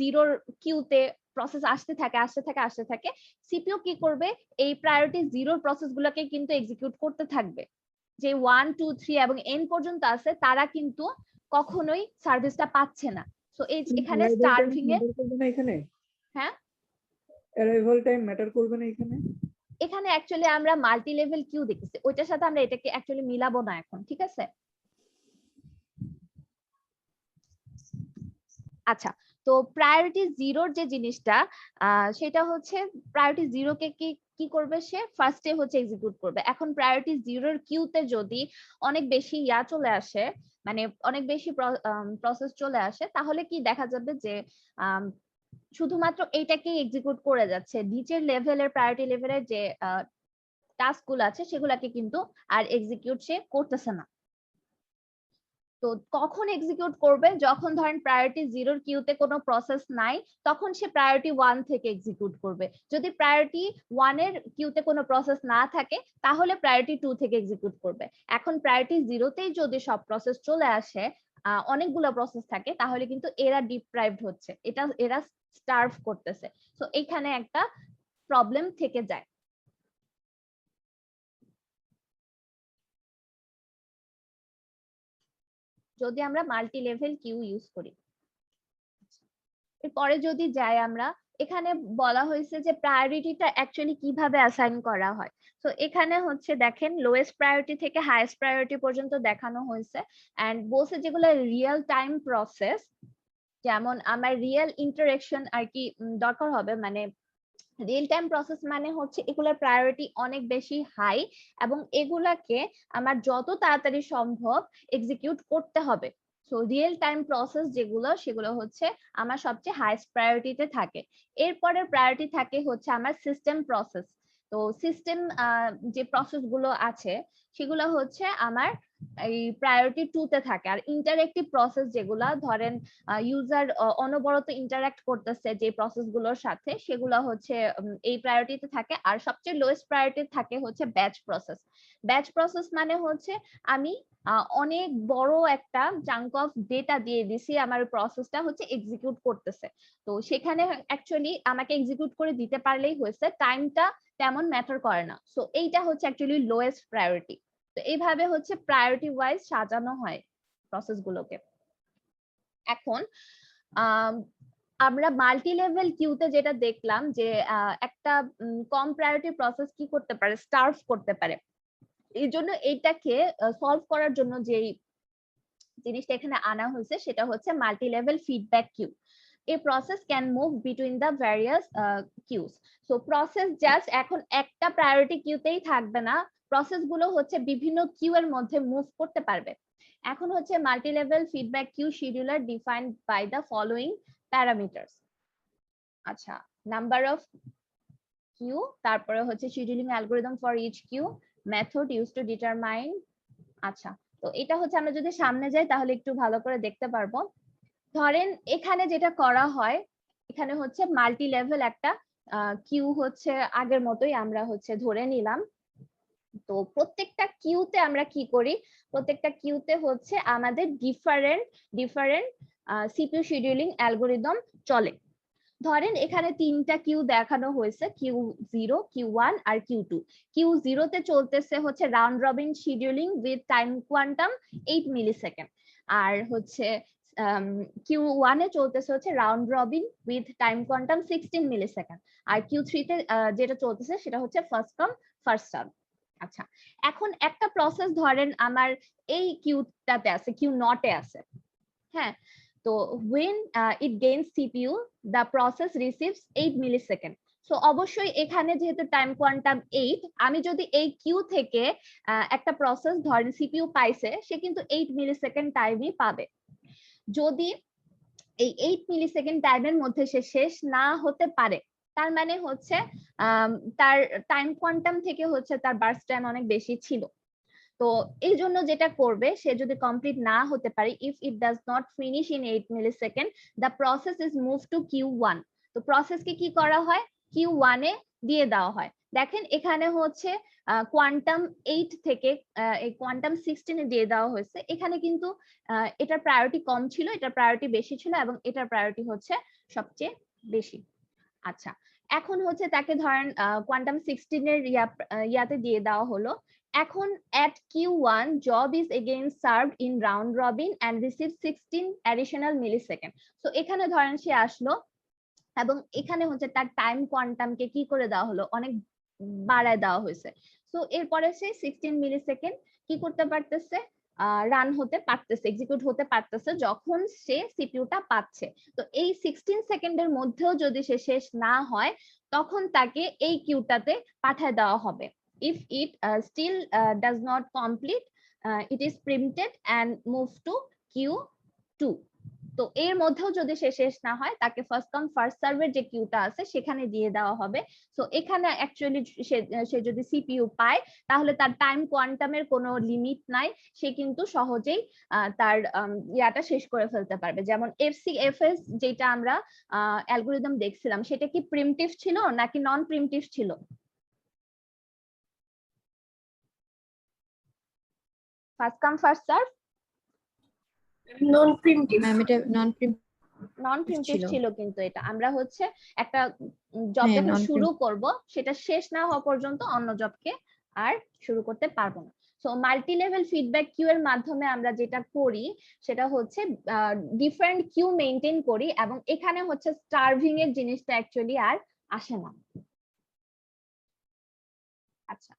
জিরোর কিউতে প্রসেস আসতে থাকে, সিপিইউ কি করবে, এই প্রায়োরিটি জিরোর প্রসেস গুলোকে কিন্তু এক্সিকিউট করতে থাকবে। যে 1, 2, 3 এবং n পর্যন্ত আছে, তারা কিন্তু কখনোই সার্ভিসটা পাচ্ছে না। সো এখানে স্টার্ভিং এর এখানে হ্যাঁ, অ্যারাইভাল টাইম ম্যাটার করবে না এখানে। এখানে অ্যাকচুয়ালি আমরা মাল্টি লেভেল কিউ দেখতেছি, ওইটার সাথে আমরা এটাকে অ্যাকচুয়ালি মিলাবো না এখন, ঠিক আছে? আচ্ছা, তো প্রায়োরিটি জিরোর যে জিনিসটা সেটা হচ্ছে প্রায়োরিটি জিরোকে কি কি করবে, সে ফার্স্টে হচ্ছে এক্সিকিউট করবে। এখন প্রায়োরিটি জিরোর কিউতে যদি অনেক বেশি ইয়া চলে আসে, মানে অনেক বেশি প্রসেস চলে আসে, তাহলে কি দেখা যাবে যে শুধুমাত্র এইটাকেই এক্সিকিউট করে যাচ্ছে, নিচের লেভেলের প্রায়োরিটি লেভেলের যে টাস্ক গুলো আছে সেগুলাকে কিন্তু আর এক্সিকিউট সে করতেছে না। তো কখন এক্সিকিউট করবে, যখন ধরেন প্রায়োরিটি জিরোর কিউতে কোনো প্রসেস নাই, তখন সে প্রায়োরিটি 1 থেকে এক্সিকিউট করবে। যদি প্রায়োরিটি 1 এর কিউতে কোনো প্রসেস না থাকে, তাহলে প্রায়োরিটি 2 থেকে এক্সিকিউট করবে। এখন প্রায়োরিটি জিরোতেই যদি সব প্রসেস চলে আসে, অনেকগুলো প্রসেস থাকে, তাহলে কিন্তু এরা ডিপ্রাইভড হচ্ছে, এরা স্টার্ভ করতেছে। তো এইখানে একটা প্রবলেম থেকে যায়। যদি আমরা মাল্টি লেভেল কিউ ইউজ করি, এরপরে যদি যাই আমরা, এখানে বলা হয়েছে যে প্রায়োরিটিটা অ্যাকচুয়ালি কিভাবে অ্যাসাইন করা হয়। তো এখানে হচ্ছে দেখেন লোয়েস্ট প্রায়োরিটি থেকে হাইয়েস্ট প্রায়োরিটি পর্যন্ত দেখানো হয়েছে, এন্ড বলছে যেগুলো রিয়েল টাইম প্রসেস, যেমন আমার রিয়েল ইন্টারেকশন আর কি দরকার হবে, মানে রিয়েল টাইম প্রসেস মানে হচ্ছে এগুলোর প্রায়োরিটি অনেক বেশি হাই এবং এগুলাকে আমার যত তাড়াতাড়ি সম্ভব এক্সিকিউট করতে হবে। সো রিয়েল টাইম প্রসেস যেগুলো, সেগুলো হচ্ছে আমার সবচেয়ে হাইয়েস্ট প্রায়োরিটিতে থাকে। এরপরে প্রায়োরিটি থাকে হচ্ছে আমার সিস্টেম প্রসেস। তো সিস্টেম যে প্রসেস গুলো আছে সেগুলো হচ্ছে আমার এই প্রায়োরিটি 2 তে থাকে। আর ইন্টারঅ্যাক্টিভ প্রসেস যেগুলা, ধরেন ইউজার অনবরত ইন্টারঅ্যাক্ট করতেছে যে প্রসেস গুলোর সাথে, সেগুলো হচ্ছে এই প্রায়োরিটিতে থাকে। আর সবচেয়ে লোয়েস্ট প্রায়োরিটি থাকে হচ্ছে ব্যাচ প্রসেস। ব্যাচ প্রসেস মানে হচ্ছে আমি অনেক বড় একটা চাঙ্ক অফ ডেটা দিয়ে দিছি, আমার প্রসেসটা হচ্ছে এক্সিকিউট করতেছে। তো সেখানে অ্যাকচুয়ালি আমাকে এক্সিকিউট করে দিতে পারলেই হয়েছে, টাইমটা তেমন ম্যাটার করে না। সো এইটা হচ্ছে অ্যাকচুয়ালি লোয়েস্ট প্রায়োরিটি। তো এইভাবে হচ্ছে প্রায়োরিটি ওয়াইজ সাজানো হয় প্রসেস গুলোকে। এখন আমরা মাল্টি লেভেল কিউতে যেটা দেখলাম যে একটা কম প্রায়োরিটি প্রসেস কি করতে পারে, স্টার্ভ করতে পারে। এই জন্য এইটাকে সলভ করার জন্য যে জিনিসটা এখানে আনা হয়েছে সেটা হচ্ছে multi level feedback queue. A process can move between the various queues. So process just এখন একটা প্রায়োরিটি কিউতেই থাকবে না, প্রসেস গুলো হচ্ছে বিভিন্ন কিউ এর মধ্যে মুভ করতে পারবে। এখন হচ্ছে multi level feedback queue scheduler defined by the following parameters. আচ্ছা, নাম্বার অফ কিউ, তারপরে হচ্ছে scheduling algorithm for each queue, method use to determine. আচ্ছা, তো এটা হচ্ছে আমরা যদি সামনে যাই তাহলে একটু ভালো করে দেখতে পারবো। ধরেন এখানে যেটা করা হয়, এখানে হচ্ছে মাল্টি লেভেল একটা কিউ হচ্ছে আগের মতোই আমরা হচ্ছে ধরে নিলাম। তো প্রত্যেকটা কিউতে আমরা কি করি, প্রত্যেকটা কিউতে হচ্ছে আমাদের ডিফারেন্ট সিপিইউ শিডিউলিং অ্যালগরিদম চলে। ধরেন এখানে তিনটা কিউ দেখানো হয়েছে, Q0, Q1 আর Q2। Q0 তে চলতেছে হচ্ছে round robin scheduling with time quantum 8 millisecond, আর হচ্ছে Q1 এ চলতেছে হচ্ছে round robin with time quantum 16 millisecond, আর Q3 তে যেটা চলতেছে সেটা হচ্ছে ফার্স্ট কাম ফার্স্ট সার্ভ। আচ্ছা, এখন একটা প্রসেস ধরেন আমার এই কিউটাতে আছে, Q0 এ আছে, হ্যাঁ। তো when it gains CPU, the process receives 8 millisecond. So অবশ্যই এখানে যেহেতু টাইম কোয়ান্টাম 8, আমি যদি এই কিউ থেকে একটা প্রসেস ধরেন সিপিইউ পাইছে, সে কিন্তু 8 মিলিসেকেন্ড টাইমই পাবে। যদি এই 8 মিলিসেকেন্ড টাইমের মধ্যে সে শেষ না হতে পারে, তার মানে হচ্ছে তার টাইম কোয়ান্টাম থেকে হচ্ছে তার বার্স্ট টাইম অনেক বেশি ছিল। তো এই জন্য যেটা করবে, সে যদি কমপ্লিট না হতে পারে, if it does not finish in 8 millisecond, the process is move to Q1। তো প্রসেসকে কি করা হয়, Q1 এ দিয়ে দেওয়া হয়। দেখেন এখানে হচ্ছে কোয়ান্টাম 8 থেকে এই কোয়ান্টাম 16 এ দিয়ে দেওয়া হয়েছে। এখানে কিন্তু এটার প্রায়োরিটি কম ছিল, এটার প্রায়োরিটি বেশি ছিল, এবং এটার প্রায়োরিটি হচ্ছে সবচেয়ে বেশি। আচ্ছা, এখন হচ্ছে তাকে ধরেন কোয়ান্টাম 16 এর ইয়াতে দিয়ে দেওয়া হলো। এখন at Q1 job is again served in round robin and receives 16 additional millisecond. So এখানে ধরেন সে আসলো এবং এখানে হচ্ছে তার টাইম কোয়ান্টামকে কি করে দেওয়া হলো, অনেক বাড়ায় দেওয়া হয়েছে। সো এরপরে সে 16 মিলিসেকেন্ড কি করতে পারতেছে, রান হতে পারতেছে, এক্সিকিউট হতে পারতেছে যখন সে সিপিইউটা পাচ্ছে। তো এই 16 সেকেন্ডের মধ্যেও যদি সে শেষ না হয়, তখন তাকে এই কিউটাতে পাঠিয়ে দেওয়া হবে। If it still does not complete, it is preempted and moved to Q2. তো এর মধ্যেও যদি সে শেষ না হয়, তাকে ফার্স্ট কাম ফার্স্ট সার্ভের যে কিউটা আছে সেখানে দিয়ে দেওয়া হবে। সো এখানে অ্যাকচুয়ালি সে যদি সিপিইউ পায়, তাহলে তার টাইম কোয়ান্টামের কোনো লিমিট নাই, সে কিন্তু সহজেই তার ইয়াটা শেষ করে ফেলতে পারবে। যেমন FCFS যেটা আমরা অ্যালগরিদম দেখছিলাম, সেটা কি প্রিমিটিভ ছিল নাকি নন প্রিমিটিভ ছিল? ফার্স্ট কাম ফার্স্ট সার্ভ, নন প্রিমিটিভ, এটা নন নন প্রিমিটিভ ছিল। কিন্তু এটা আমরা হচ্ছে একটা জব যখন শুরু করব, সেটা শেষ না হওয়া পর্যন্ত অন্য জবকে আর শুরু করতে পারবো না। So multi level feedback queue এর মাধ্যমে আমরা যেটা করি সেটা হচ্ছে ডিফারেন্ট কিউ মেইনটেইন করি, এবং এখানে হচ্ছে স্টার্ভিং এর জিনিসটা অ্যাকচুয়ালি আর আসে না। আচ্ছা,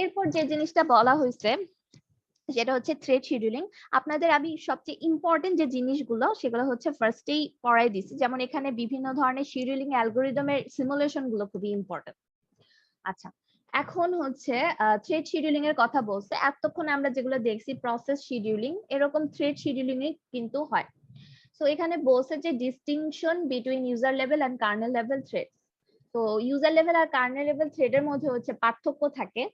এরপর যে জিনিসটা বলা হয়েছে যেটা হচ্ছে থ্রেড শিডিউলিং। আপনাদের আমি সবচেয়ে ইম্পর্টেন্ট যে জিনিসগুলো সেগুলো হচ্ছে ফার্স্টেই পড়াই দিছি। যেমন এখানে বিভিন্ন ধরনের শিডিউলিং অ্যালগরিদমের সিমুলেশন গুলো খুবই ইম্পর্টেন্ট। আচ্ছা, এখন হচ্ছে থ্রেড শিডিউলিং এর কথা বলছে। এতক্ষণ আমরা যেগুলো দেখছি প্রসেস শিডিউলিং, এরকম থ্রেড শিডিউলিং এ কিন্তু হয়। সো এখানে বলছে যে distinction between user level and kernel level thread. তো ইউজার লেভেল আর কার্নেল লেভেল থ্রেডের মধ্যে হচ্ছে পার্থক্য থাকে।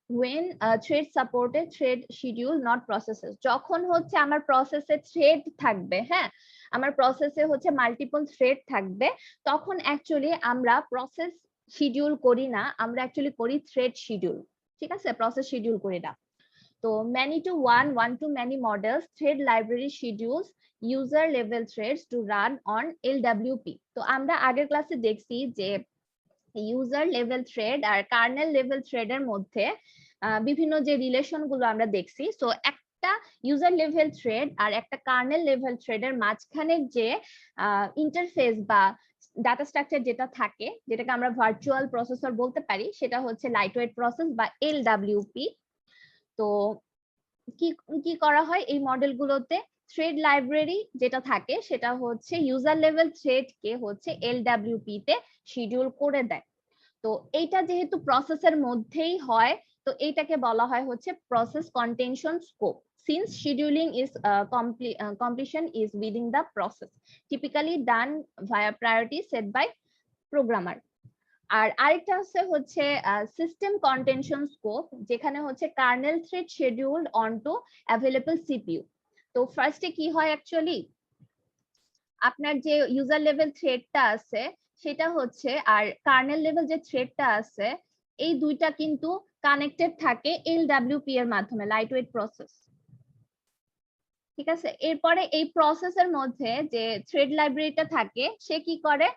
when thread supported thread schedule not processes, যখন হচ্ছে আমার প্রসেসে থ্রেড থাকবে, হ্যাঁ আমার প্রসেসে হচ্ছে মাল্টিপল থ্রেড থাকবে, তখন অ্যাকচুয়ালি আমরা প্রসেস শিডিউল করি না, আমরা অ্যাকচুয়ালি করি থ্রেড শিডিউল। ঠিক আছে, প্রসেস শিডিউল করি না। তো many to one to many models thread library schedules user level threads to run on LWP। তো আমরা আগের ক্লাসে দেখছি যে ইউজার লেভেল থ্রেড আর কার্নেল লেভেল থ্রেডের মধ্যে বিভিন্ন যে রিলেশন গুলো আমরা দেখছি, সো একটা ইউজার লেভেল থ্রেড আর একটা কার্নেল লেভেল থ্রেডের মাঝখানের যে ইন্টারফেস বা ডাটা স্ট্রাকচার যেটা থাকে, যেটাকে আমরা ভার্চুয়াল প্রসেসর বলতে পারি, সেটা হচ্ছে লাইটওয়েট প্রসেস বা এলডব্লিউপি। তো কি কি করা হয় এই মডেলগুলোতে, থ্রেড লাইব্রেরি যেটা থাকে সেটা হচ্ছে ইউজার লেভেল থ্রেড কে হচ্ছে এলডব্লিউপি তে শিডিউল করে দেয়। তো এইটা যেহেতু প্রসেসের মধ্যেই হয়, তো এইটাকে বলা হয় হচ্ছে process contention scope, since scheduling is completion is within the process, typically done via priority set by programmer. আর আরেকটা হচ্ছে সিস্টেম কন্টেনশন স্কোপ, যেখানে হচ্ছে kernel thread scheduled অনটু available CPU. তো ফার্স্টে কি হয় অ্যাকচুয়ালি, আপনার যে ইউজার লেভেল থ্রেডটা আছে সেটা হচ্ছে আর কার্নেল লেভেল যে থ্রেডটা আছে, এই দুইটা কিন্তু কানেক্টেড থাকে এলডব্লিউপি এর মাধ্যমে, লাইটওয়েট প্রসেস। ঠিক আছে, এরপরে এই প্রসেসের মধ্যে যে থ্রেড লাইব্রেরিটা থাকে সে কি করে,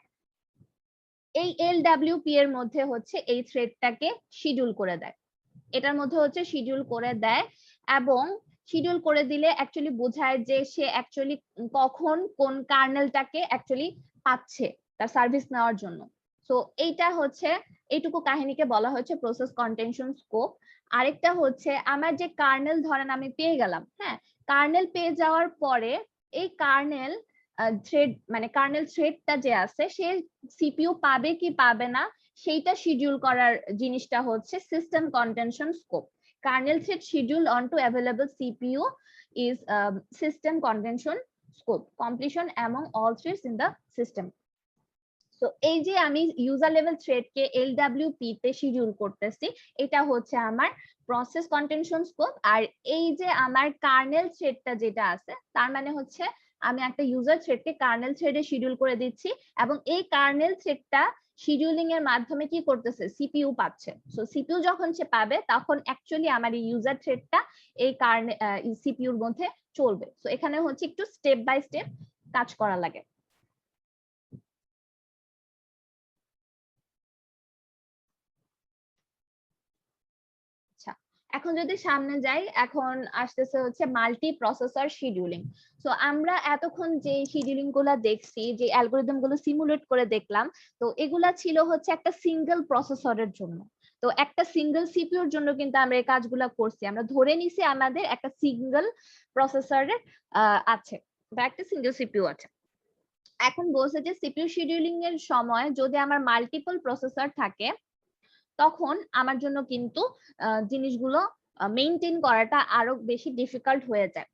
এই এলডব্লিউপি এর মধ্যে হচ্ছে এই থ্রেডটাকে শিডিউল করে দেয়, এটার মধ্যে হচ্ছে শিডিউল করে দেয়। এবং শিডিউল করে দিলে অ্যাকচুয়ালি বোঝায় যে সে অ্যাকচুয়ালি কখন কোন কার্নেলটাকে অ্যাকচুয়ালি পাচ্ছে তার সার্ভিস নেওয়ার জন্য। সো এইটা হচ্ছে, এইটুকু কাহিনীকে বলা হচ্ছে প্রসেস কন্টেনশন স্কোপ। আরেকটা হচ্ছে আমার যে কার্নেল ধরেন আমি পেয়ে গেলাম, হ্যাঁ, কার্নেল পেয়ে যাওয়ার পরে এই কার্নেল থ্রেড মানে কার্নেল থ্রেডটা যে আছে সে সিপিইউ পাবে কি পাবে না সেইটা শিডিউল করার জিনিসটা হচ্ছে system contention scope. Kernel thread schedule onto available CPU is system contention scope, completion among all threads in the system. তো এই যে আমি ইউজার লেভেল থ্রেড কে এলডব্লিউপি তে শিডিউল করতেছি, এটা হচ্ছে আমার প্রসেস কন্টেনশন স্কোপ। আর এই যে আমার কার্নেল থ্রেডটা যেটা আছে, তার মানে হচ্ছে আমি একটা ইউজার থ্রেডকে কার্নেল থ্রেডে শিডিউল করে দিচ্ছি, এবং এই কার্নেল থ্রেডটা শিডিউলিং এর মাধ্যমে কি করতেছে, সিপিইউ পাচ্ছে। সো সিপিইউ যখন সে পাবে তখন অ্যাকচুয়ালি আমার এই ইউজার থ্রেডটা এই কার্নেল সিপিইউর মধ্যে চলবে। সো এখানে হচ্ছে একটু স্টেপ বাই স্টেপ কাজ করা লাগে। এখন যদি সামনে যাই, এখন আসতেছে হচ্ছে মাল্টি প্রসেসর শিডিউলিং। সো আমরা এতক্ষণ যে শিডিউলিং গুলা দেখছি, যে অ্যালগোরিদম গুলো সিমুলেট করে দেখলাম, তো এগুলা ছিল হচ্ছে একটা সিঙ্গেল প্রসেসরের জন্য। তো একটা সিঙ্গেল সিপিইউর জন্য কিন্তু আমরা এই কাজগুলা করছি, আমরা ধরে নিছি আমাদের একটা সিঙ্গেল প্রসেসরের আছে বা একটা সিঙ্গেল সিপিইউ আছে। এখন বলছে যে সিপিইউ শিডিউলিং এর সময় যদি আমার মাল্টিপল প্রসেসর থাকে, তখন আমার জন্য কিন্তু জিনিসগুলো মেইনটেইন করাটা আরো বেশি ডিফিকাল্ট হয়ে যায়।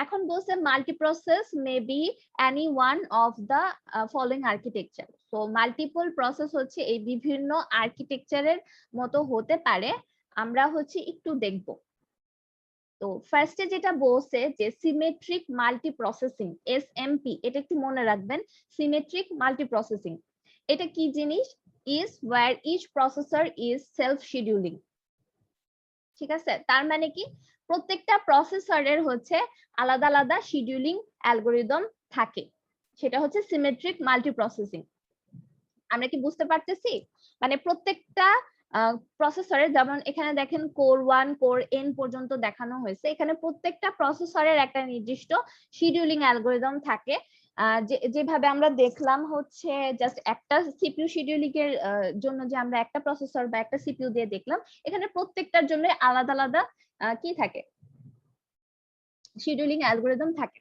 এখন বলছে multiprocess may be any one of the following architecture. So multiple process হচ্ছে এই বিভিন্ন আর্কিটেকচারের মতো হতে পারে, আমরা হচ্ছে একটু দেখব। তো ফার্স্টে যেটা বলছে যে সিমেট্রিক মাল্টি প্রসেসিং, এসএমপি, এটা একটু মনে রাখবেন, সিমেট্রিক মাল্টি প্রসেসিং এটা কি জিনিস, is where each processor is self scheduling। ঠিক আছে, তার মানে কি প্রত্যেকটা প্রসেসরের হচ্ছে আলাদা আলাদা শিডিউলিং অ্যালগোরিদম থাকে, সেটা হচ্ছে সিমেট্রিক মাল্টি প্রসেসিং। আমরা কি বুঝতে পারতেছি, মানে প্রত্যেকটা প্রসেসরের, যেমন এখানে দেখেন কোর 1 কোর n পর্যন্ত দেখানো হয়েছে, এখানে প্রত্যেকটা প্রসেসরের একটা নির্দিষ্ট শিডিউলিং অ্যালগোরিদম থাকে। যেভাবে আমরা দেখলাম হচ্ছে জাস্ট একটা সিপিইউ শিডিউলিং এর জন্য যে আমরা একটা প্রসেসর বা একটা সিপিইউ দিয়ে দেখলাম, এখানে প্রত্যেকটার জন্য আলাদা আলাদা কি থাকে, শিডিউলিং অ্যালগোরিদম থাকে।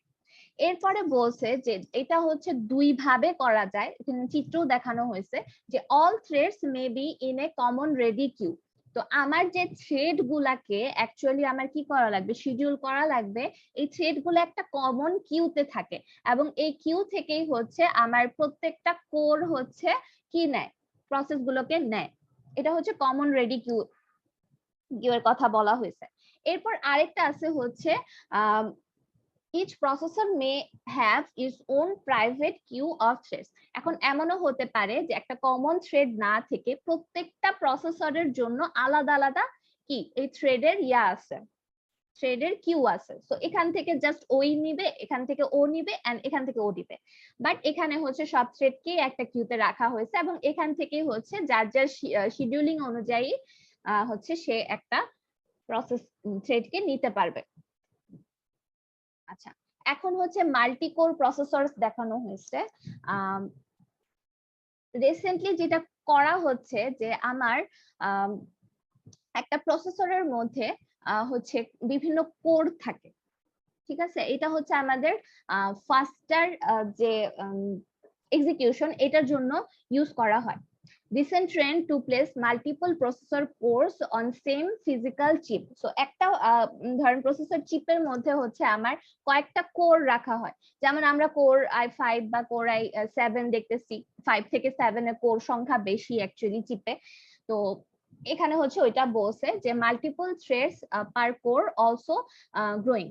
এরপরে বলছে যে এটা হচ্ছে দুই ভাবে করা যায়, এখানে চিত্রও দেখানো হয়েছে যে all threads may be in a common ready queue. তো আমার যে থ্রেড গুলাকে অ্যাকচুয়ালি আমার কি করা লাগবে, শিডিউল করা লাগবে, এই থ্রেড গুলো একটা কমন কিউতে থাকে, এবং এই কিউ থেকেই হচ্ছে আমার প্রত্যেকটা কোর হচ্ছে কি নেয়, প্রসেস গুলোকে নেয়। এটা হচ্ছে কমন রেডি কিউ এর কথা বলা হয়েছে। এরপর আরেকটা আছে হচ্ছে each processor may have its own private queue of threads। এখন এমনও হতে পারে যে একটা কমন থ্রেড না থেকে প্রত্যেকটা প্রসেসরের জন্য আলাদা আলাদা কি এই থ্রেডের আছে, থ্রেডের কিউ আছে। সো এখান থেকে জাস্ট ওই নিবে, এখান থেকে ও নিবে, এন্ড এখান থেকে ও দিবে। বাট এখানে হচ্ছে সব থ্রেডকে একটা কিউতে রাখা হয়েছে, এবং এখান থেকে হচ্ছে যার যার শিডিউলিং অনুযায়ী হচ্ছে সে একটা প্রসেস থ্রেডকে নিতে পারবে। আচ্ছা, এখন হচ্ছে মাল্টি কোর প্রসেসর দেখানো হয়েছে। রিসেন্টলি যেটা করা হচ্ছে যে আমার একটা প্রসেসরের মধ্যে হচ্ছে বিভিন্ন কোর থাকে, ঠিক আছে? এটা হচ্ছে আমাদের ফাস্টার যে এক্সিকিউশন এটার জন্য ইউজ করা হয়। Recent trend to place multiple processor cores on same physical chip. So একটা ধরেন প্রসেসর চিপের মধ্যে হচ্ছে আমার কয়েকটা কোর রাখা হয়, যেমন আমরা কোর i5 বা কোর i7 দেখতেছি, 5 থেকে 7 এর কোর সংখ্যা বেশি অ্যাকচুয়ালি চিপে। তো এখানে হচ্ছে ওইটা বলছে যে মাল্টিপল থ্রেডস পার কোর অলসো গ্রোয়িং।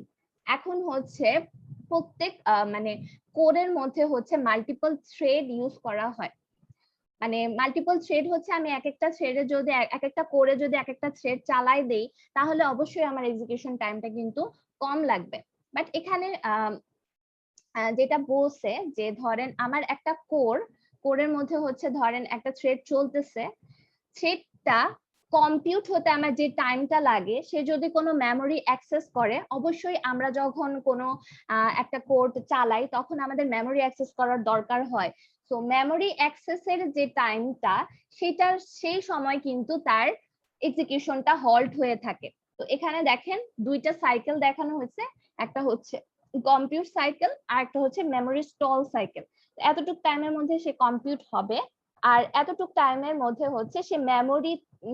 এখন হচ্ছে প্রত্যেক মানে কোরের মধ্যে হচ্ছে মাল্টিপল থ্রেড ইউজ করা হয়। মানে মাল্টিপল থ্রেড হচ্ছে আমি এক একটা থ্রেডে যদি এক একটা কোরে যদি এক একটা থ্রেড চালাই দেই তাহলে অবশ্যই আমার এক্সিকিউশন টাইমটা কিন্তু কম লাগবে। বাট এখানে যেটা বলছে যে ধরেন আমার একটা কোরের মধ্যে হচ্ছে ধরেন একটা থ্রেড চলতেছে, থ্রেডটা কম্পিউট হতে আমার যে টাইমটা লাগে সে যদি কোনো মেমোরি অ্যাক্সেস করে, অবশ্যই আমরা যখন কোনো একটা কোড চালাই তখন আমাদের মেমোরি অ্যাক্সেস করার দরকার হয়। তো মেমোরি অ্যাক্সেসের যে টাইমটা সেটার সেই সময় কিন্তু তার এক্সিকিউশনটা হল্ট হয়ে থাকে। তো এখানে দেখেন দুইটা সাইকেল দেখানো হয়েছে, একটা হচ্ছে কম্পিউট সাইকেল আর একটা হচ্ছে মেমোরি স্টল সাইকেল। এতটুক টাইমের মধ্যে সে কম্পিউট হবে আর এতটুক টাইমের মধ্যে হচ্ছে সে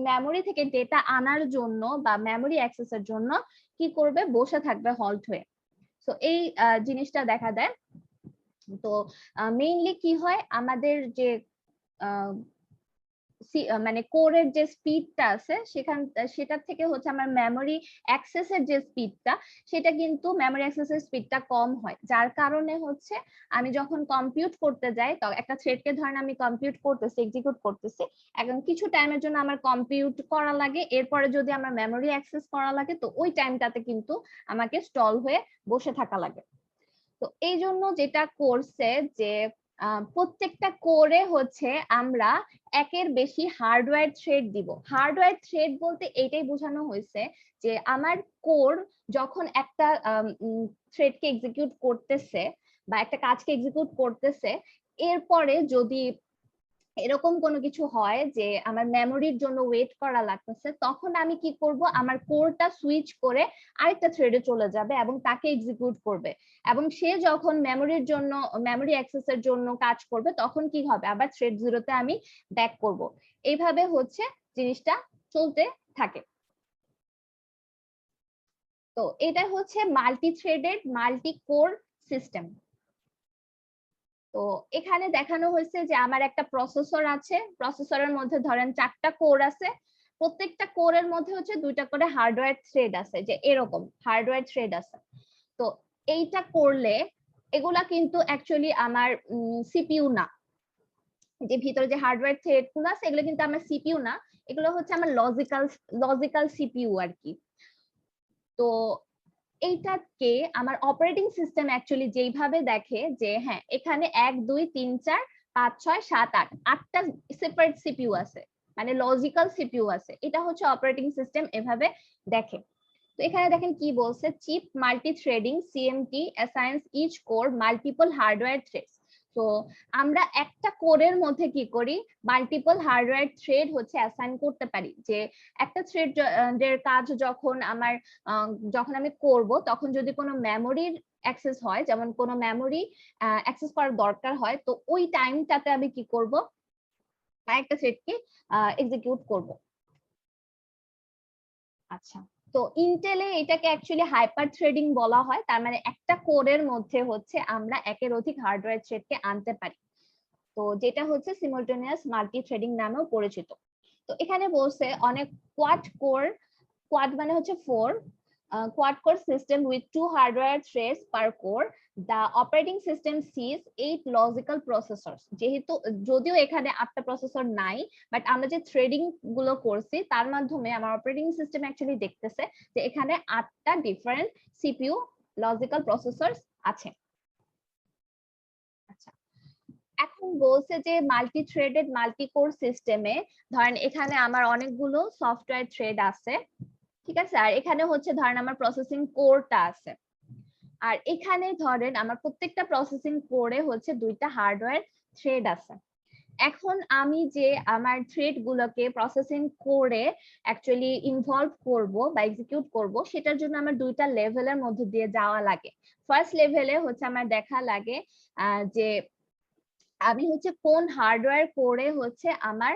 মেমোরি থেকে ডেটা আনার জন্য বা মেমোরি অ্যাক্সেসের জন্য কি করবে, বসে থাকবে হল্ট হয়ে। তো এই জিনিসটা দেখা দেয়। তো মেইনলি কি হয় আমাদের যে মানে কোরের যে স্পিডটা আছে সেটার থেকে হচ্ছে আমার মেমোরি অ্যাক্সেসের যে স্পিডটা সেটা কিন্তু মেমোরি অ্যাক্সেসের স্পিডটা কম হয়, যার কারণে হচ্ছে আমি যখন কম্পিউট করতে যাই তো একটা থ্রেডকে ধরেন আমি কম্পিউট করতেছি, এক্সিকিউট করতেছি, এখন কিছু টাইমের জন্য আমার কম্পিউট করা লাগে, এরপরে যদি আমার মেমোরি অ্যাক্সেস করা লাগে তো ওই টাইমটাতে কিন্তু আমাকে স্টল হয়ে বসে থাকা লাগে। তো এই জন্য যেটা করছে যে প্রত্যেকটা কোরে হচ্ছে আমরা একের বেশি হার্ডওয়্যার থ্রেড দিব। হার্ডওয়্যার থ্রেড বলতে এটাই বোঝানো হয়েছে যে আমার কোর যখন একটা থ্রেডকে এক্সিকিউট করতেছে বা একটা কাজকে এক্সিকিউট করতেছে, এরপরে যদি এরকম কোনো কিছু হয় যে আমার মেমোরির জন্য ওয়েট করা লাগতেছে, তখন আমি কি করব, আমার কোরটা সুইচ করে আরেকটা থ্রেডে চলে যাবে এবং তাকে এক্সিকিউট করবে, এবং সে যখন মেমোরির জন্য মেমোরি অ্যাক্সেসের জন্য কাজ করবে তখন কি হবে, আবার থ্রেড জিরোতে আমি ব্যাক করব। এইভাবে হচ্ছে জিনিসটা চলতে থাকে। তো এটা হচ্ছে multi threaded multi core system. তো এখানে দেখানো হয়েছে যে আমার একটা প্রসেসর আছে, প্রসেসরের মধ্যে ধরেন 4টা কোর আছে, প্রত্যেকটা কোরের মধ্যে হচ্ছে 2টা করে হার্ডওয়্যার থ্রেড আছে, যে এরকম হার্ডওয়্যার থ্রেড আছে। তো এইটা করলে এগুলা কিন্তু অ্যাকচুয়ালি আমার সিপিইউ না, যে ভিতরে যে হার্ডওয়্যার থ্রেড গুলো আছে এগুলো কিন্তু আমার সিপিইউ না, এগুলো হচ্ছে আমার লজিক্যাল সিপিইউ আর কি। তো এইটাকে আমার অপারেটিং সিস্টেম অ্যাকচুয়ালি যেইভাবে দেখে যে হ্যাঁ এখানে 1 2 3 4 5 6 7 8 8টা সেপারেট সিপিইউ আছে, মানে লজিক্যাল সিপিইউ আছে, এটা হচ্ছে অপারেটিং সিস্টেম এভাবে দেখে। তো এখানে দেখেন কি বলছে, chip multi threading CMT assigns each core multiple hardware threads. তো আমরা একটা কোরের মধ্যে কি করি, মাল্টিপল হার্ডওয়্যার থ্রেড হচ্ছে অ্যাসাইন করতে পারি, যে একটা থ্রেড এর কাজ যখন আমি করব তখন যদি কোনো মেমোরির অ্যাক্সেস হয়, যেমন কোনো মেমোরি অ্যাক্সেস করার দরকার হয়, তো ওই টাইমটাতে আমি কি করব, একটা থ্রেডকে এক্সিকিউট করব। আচ্ছা, তো ইন্টেলে এটাকে অ্যাকচুয়ালি হাইপার থ্রেডিং বলা হয়, তার মানে একটা কোরের মধ্যে হচ্ছে আমরা একের অধিক হার্ডওয়্যার থ্রেডকে আনতে পারি, তো যেটা হচ্ছে সিমultaneous মাল্টি থ্রেডিং নামেও পরিচিত। তো এখানে বলছে অনেক কোয়াড মানে হচ্ছে 4 quad core system with 2 hardware threads per core, the operating system sees 8 logical processors। যেহেতু যদিও এখানে 8টা প্রসেসর নাই, বাট আমরা যে থ্রেডিং গুলো করছি তার মাধ্যমে আমার অপারেটিং সিস্টেম অ্যাকচুয়ালি দেখতেছে যে এখানে 8টা ডিফারেন্ট সিপিইউ লজিক্যাল প্রসেসর আছে। আচ্ছা, এখন বলছে যে মাল্টি থ্রেডেড মাল্টি কোর সিস্টেমে ধরেন এখানে আমার অনেকগুলো সফটওয়্যার থ্রেড আছে, ঠিক আছে। আর এখানে হচ্ছে ধরেন আমার প্রসেসিং কোরটা আছে, আর এখানে ধরেন আমার প্রত্যেকটা প্রসেসিং কোরে হচ্ছে 2টা হার্ডওয়্যার থ্রেড আছে। এখন আমি যে আমার থ্রেড গুলোকে প্রসেসিং করে অ্যাকচুয়ালি ইনভলভ করব বা এক্সিকিউট করব, সেটার জন্য আমার 2টা লেভেলের মধ্যে দিয়ে যাওয়া লাগে। ফার্স্ট লেভেলে হচ্ছে আমার দেখা লাগে যে আমি হচ্ছে কোন হার্ডওয়্যার কোরে হচ্ছে আমার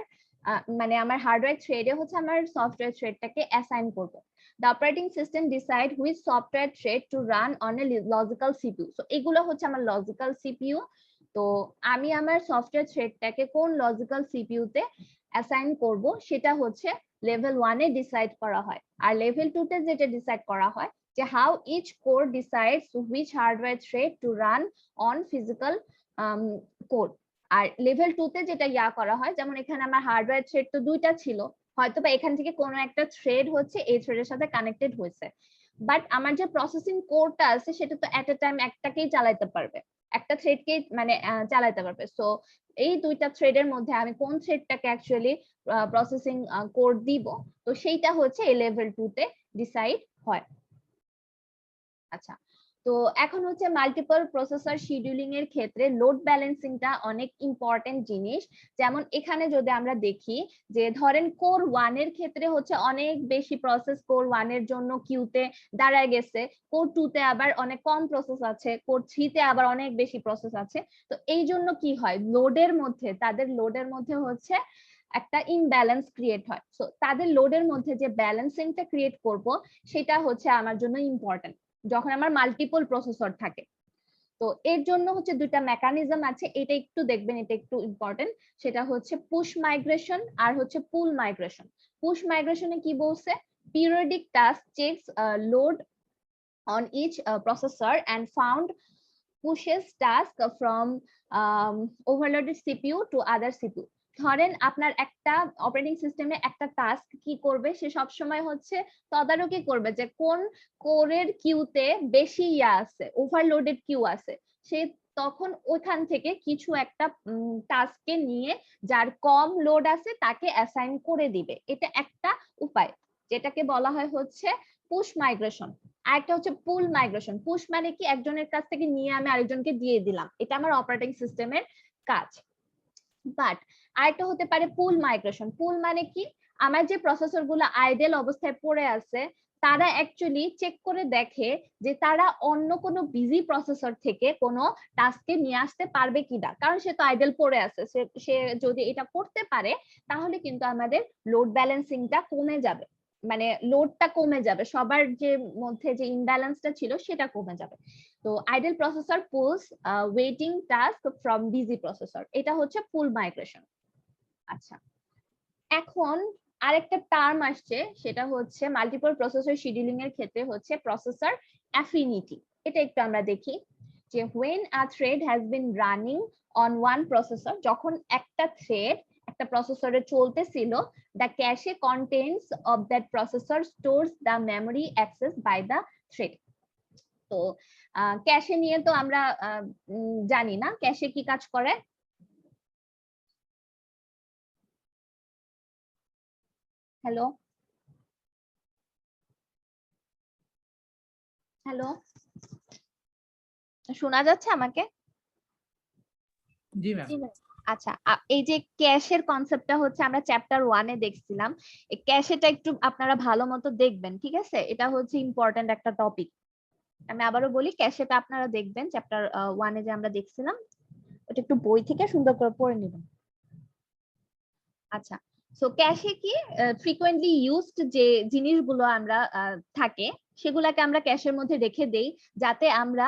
মানে আমার হার্ডওয়্যার থ্রেডে হচ্ছে আমার সফটওয়্যার থ্রেডটাকে অ্যাসাইন করব। The operating system decide which software thread to run on a logical CPU. So এগুলো হচ্ছে আমার লজিক্যাল সিপিইউ। তো আমি আমার সফটওয়্যার থ্রেডটাকে কোন লজিক্যাল সিপিইউ তে অ্যাসাইন করব সেটা হচ্ছে লেভেল 1 এ ডিসাইড করা হয়। আর লেভেল 2 তে যেটা ডিসাইড করা হয় যে how each core decides which hardware thread to run on physical core. আর লেভেল 2 তে যেটা করা হয়, যেমন এখানে আমার হার্ডওয়্যার থ্রেড তো 2টা ছিল, হয়তো বা এখান থেকে কোনো একটা থ্রেড হচ্ছে এই থ্রেডের সাথে কানেক্টেড হয়েছে, বাট আমার যে প্রসেসিং কোডটা আছে সেটা তো এট এ টাইম একটাকেই চালাতে পারবে, একটা থ্রেডকেই মানে চালাতে পারবে। সো এই 2টা থ্রেডের মধ্যে আমি কোন থ্রেডটাকে অ্যাকচুয়ালি প্রসেসিং কোড দিব, তো সেইটা হচ্ছে এই লেভেল 2 তে ডিসাইড হয়। আচ্ছা, তো এখন হচ্ছে মাল্টিপল প্রসেসর শিডিউলিং এর ক্ষেত্রে লোড ব্যালেন্সিংটা অনেক ইম্পর্টেন্ট জিনিস। যেমন এখানে যদি আমরা দেখি যে ধরেন কোর 1 এর ক্ষেত্রে হচ্ছে অনেক বেশি প্রসেস কোর 1 এর জন্য কিউতে দাঁড়ায় গেছে, কোর 2 তে আবার অনেক কম প্রসেস আছে, কোর 3 তে আবার অনেক বেশি প্রসেস আছে। তো এই জন্য কি হয়, লোডের মধ্যে তাদের লোডের মধ্যে হচ্ছে একটা ইমব্যালেন্স ক্রিয়েট হয়। সো তাদের লোডের মধ্যে যে ব্যালেন্সিংটা ক্রিয়েট করব সেটা হচ্ছে আমার জন্য ইম্পর্টেন্ট যখন আমার মাল্টিপল প্রসেসর থাকে। তো এর জন্য হচ্ছে 2টা মেকানিজম আছে, এটা একটু দেখবেন, এটা একটু ইম্পর্টেন্ট। সেটা হচ্ছে পুশ মাইগ্রেশন আর হচ্ছে পুল মাইগ্রেশন। পুশ মাইগ্রেশনে কি বলছে, periodic task checks load on each processor and found pushes task from overloaded CPU to other CPU. ধরেন আপনার একটা অপারেটিং সিস্টেমে একটা টাস্ক কি করবে, সে সব সময় হচ্ছে তদারকি করবে যে কোন কোরের কিউতে বেশি আছে, ওভারলোডেড কিউ আছে, সে তখন ওখান থেকে কিছু একটা টাস্ককে নিয়ে যার কম লোড আছে তাকে অ্যাসাইন করে দিবে। এটা একটা উপায়, যেটাকে বলা হয় হচ্ছে পুশ মাইগ্রেশন। আরেকটা হচ্ছে পুল মাইগ্রেশন। পুশ মানে কি, একজনের কাছ থেকে নিয়ে আমি আরেকজনকে দিয়ে দিলাম, এটা আমার অপারেটিং সিস্টেমের কাজ। বাট আরেকটা হতে পারে পুল মাইগ্রেশন। পুল মানে কি, আমার যে প্রসেসর গুলো আইডেল অবস্থায় পড়ে আছে তারা অ্যাকচুয়ালি চেক করে দেখে যে তারা অন্য কোনো বিজি প্রসেসর থেকে কোনো টাস্ককে নিয়ে আসতে পারবে কিনা, কারণ সে তো আইডেল পড়ে আছে, সে যদি এটা করতে পারে তাহলে কিন্তু আমাদের লোড ব্যালেন্সিংটা কমে যাবে, মানে লোডটা কমে যাবে, সবার যে মধ্যে যে ইমব্যালেন্সটা ছিল সেটা কমে যাবে। তো idol processor pools waiting task from busy processor, এটা হচ্ছে পুল মাইগ্রেশন। আচ্ছা, এখন আরেকটা টার্ম আসছে, সেটা হচ্ছে মাল্টিপল প্রসেসর শিডিউলিং এর ক্ষেত্রে হচ্ছে প্রসেসর অ্যাফিনিটি। এটা একটু আমরা দেখি যে when a thread has been running on one processor, যখন একটা থ্রেড একটা প্রসেসরে চলতেছিল, the cache contents of that processor stores the memory accessed by the thread. তো ক্যাশে নিয়ে তো আমরা জানি না, ক্যাশে কি কাজ করে? হ্যালো হ্যালো, শোনা যাচ্ছে আমাকে? জি ম্যাম। আচ্ছা, এই যে ক্যাশের কনসেপ্টটা হচ্ছে আমরা চ্যাপ্টার 1 এ দেখছিলাম, এই ক্যাশেটা একটু আপনারা ভালো মতো দেখবেন, ঠিক আছে? এটা হচ্ছে ইম্পর্টেন্ট একটা টপিক। আমি আবারও বলি, ক্যাশেটা আপনারা দেখবেন চ্যাপ্টার 1 এ যে আমরা দেখছিলাম, ওটা একটু বই থেকে সুন্দর করে পড়ে নেবেন। আচ্ছা, সো ক্যাশে কি ফ্রিকোয়েন্টলি ইউজড যে জিনিসগুলো আমরা থাকে সেগুলাকে আমরা ক্যাশের মধ্যে রেখে দেই, যাতে আমরা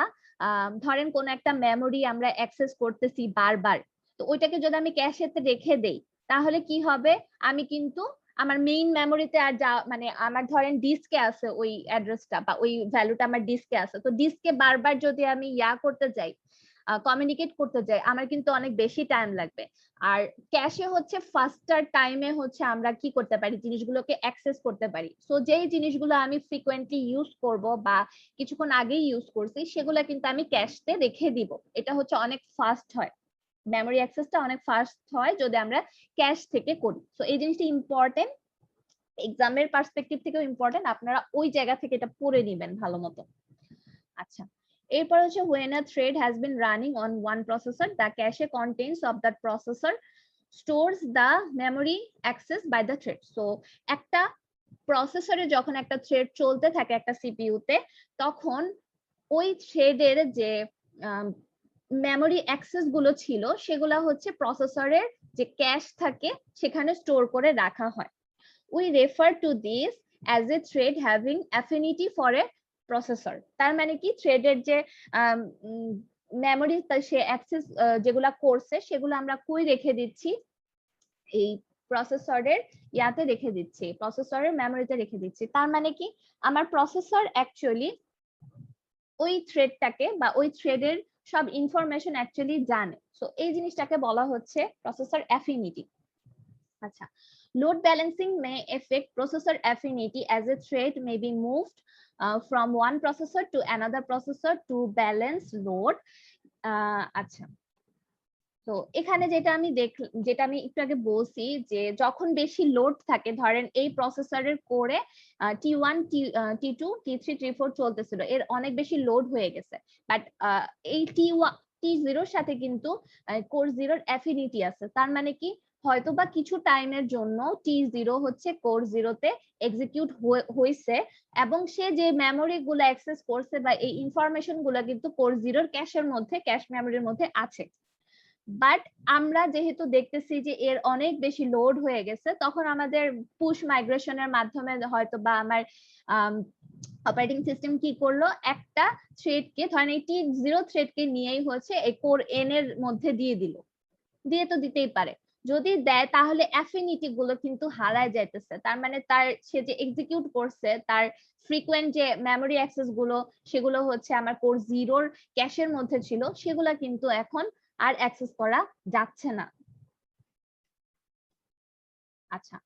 ধরেন কোন একটা মেমোরি আমরা অ্যাক্সেস করতেছি বারবার, তো ওইটাকে যদি আমি ক্যাশেতে রেখে দেই তাহলে কি হবে, আমি কিন্তু আমার মেইন মেমোরিতে আর যা মানে আমার ধরেন ডিস্কে আছে ওই অ্যাড্রেসটা বা ওই ভ্যালুটা আমার ডিস্কে আছে, তো ডিস্কে বারবার যদি আমি করতে যাই, কমিউনিকেট করতে যাই, আমার কিন্তু অনেক বেশি টাইম লাগবে। আর ক্যাশে হচ্ছে ফাস্টার টাইমে হচ্ছে আমরা কি করতে পারি, জিনিসগুলোকে অ্যাক্সেস করতে পারি। সো যেই জিনিসগুলো আমি ফ্রিকোয়েন্টলি ইউজ করব বা কিছুক্ষণ আগেই ইউজ করছি সেগুলো কিন্তু আমি ক্যাশে রেখে দিব, এটা হচ্ছে অনেক ফাস্ট হয়, মেমোরি অ্যাক্সেসটা অনেক ফাস্ট হয় যদি আমরা ক্যাশ থেকে করি। সো এই জিনিসটা ইম্পর্টেন্ট। এক্সামের পার্সপেক্টিভ থেকেও ইম্পর্টেন্ট, আপনারা ওই জায়গা থেকে এটা পড়ে নেবেন ভালো মতো। আচ্ছা, এরপর হচ্ছে when a thread has been running on one processor, the cache contents of that processor stores the memory access by the thread. So একটা প্রসেসরে যখন একটা থ্রেড চলতে থাকে একটা সিপিইউতে, তখন ওই থ্রেডের যে মেমোরি অ্যাক্সেস গুলো ছিল সেগুলা হচ্ছে প্রসেসরের যে ক্যাশ থাকে সেখানে স্টোর করে রাখা হয়। We refer to this as a thread having affinity for a processor. তার মানে কি, থ্রেডের যে মেমোরি সে অ্যাক্সেস যেগুলা করছে সেগুলো আমরা কই রেখে দিচ্ছি, এই প্রসেসরের ইয়াতে রেখে দিচ্ছি, প্রসেসরের মেমোরিতে রেখে দিচ্ছি। তার মানে কি, আমার প্রসেসর অ্যাকচুয়ালি ওই থ্রেডটাকে বা ওই থ্রেডের সব ইনফরমেশন অ্যাকচুয়ালি জানে। সো এই জিনিসটাকে বলা হচ্ছে প্রসেসর অ্যাফিনিটি। আচ্ছা, load balancing may affect processor affinity as a thread may be moved from one processor to another processor to balance load. আচ্ছা, তো এখানে যেটা আমি একটু আগে বলছি যে যখন বেশি লোড থাকে, ধরেন এই প্রসেসরের কোরে T1 T2 T3 T4 চলতেছিল, এর অনেক বেশি লোড হয়ে গেছে, বাট এই T0 এর সাথে কিন্তু কোর 0 অ্যাফিনিটি আছে। তার মানে কি, হয়তোবা কিছু টাইমের জন্য T0 হচ্ছে কোর 0 তে এক্সিকিউট হয়েছে এবং সে যে মেমোরি গুলো অ্যাক্সেস করছে বা এই ইনফরমেশন গুলো কিন্তু কোর 0 এর ক্যাশের মধ্যে, ক্যাশ মেমোরির মধ্যে আছে। বাট আমরা যেহেতু দেখতেছি যে এর অনেক বেশি লোড হয়ে গেছে, তখন আমাদের পুশ মাইগ্রেশনের মাধ্যমে হয়তো বা আমার অপারেটিং সিস্টেম কি করলো, একটা থ্রেডকে, ধরেন এই T0 থ্রেডকে নিয়েই হচ্ছে এই কোর n এর মধ্যে দিয়ে দিল, দিয়ে তো দিতেই পারে। যদি দেয় তাহলে অ্যাফিনিটি গুলো কিন্তু হারায় যাইতেছে। তার মানে সে যে এক্সিকিউট করছে তার ফ্রিকোয়েন্ট যে মেমোরি অ্যাক্সেস গুলো সেগুলো হচ্ছে আমার কোর 0 এর ক্যাশের মধ্যে ছিল, সেগুলা কিন্তু এখন আর অ্যাক্সেস করা যাচ্ছে না। আচ্ছা,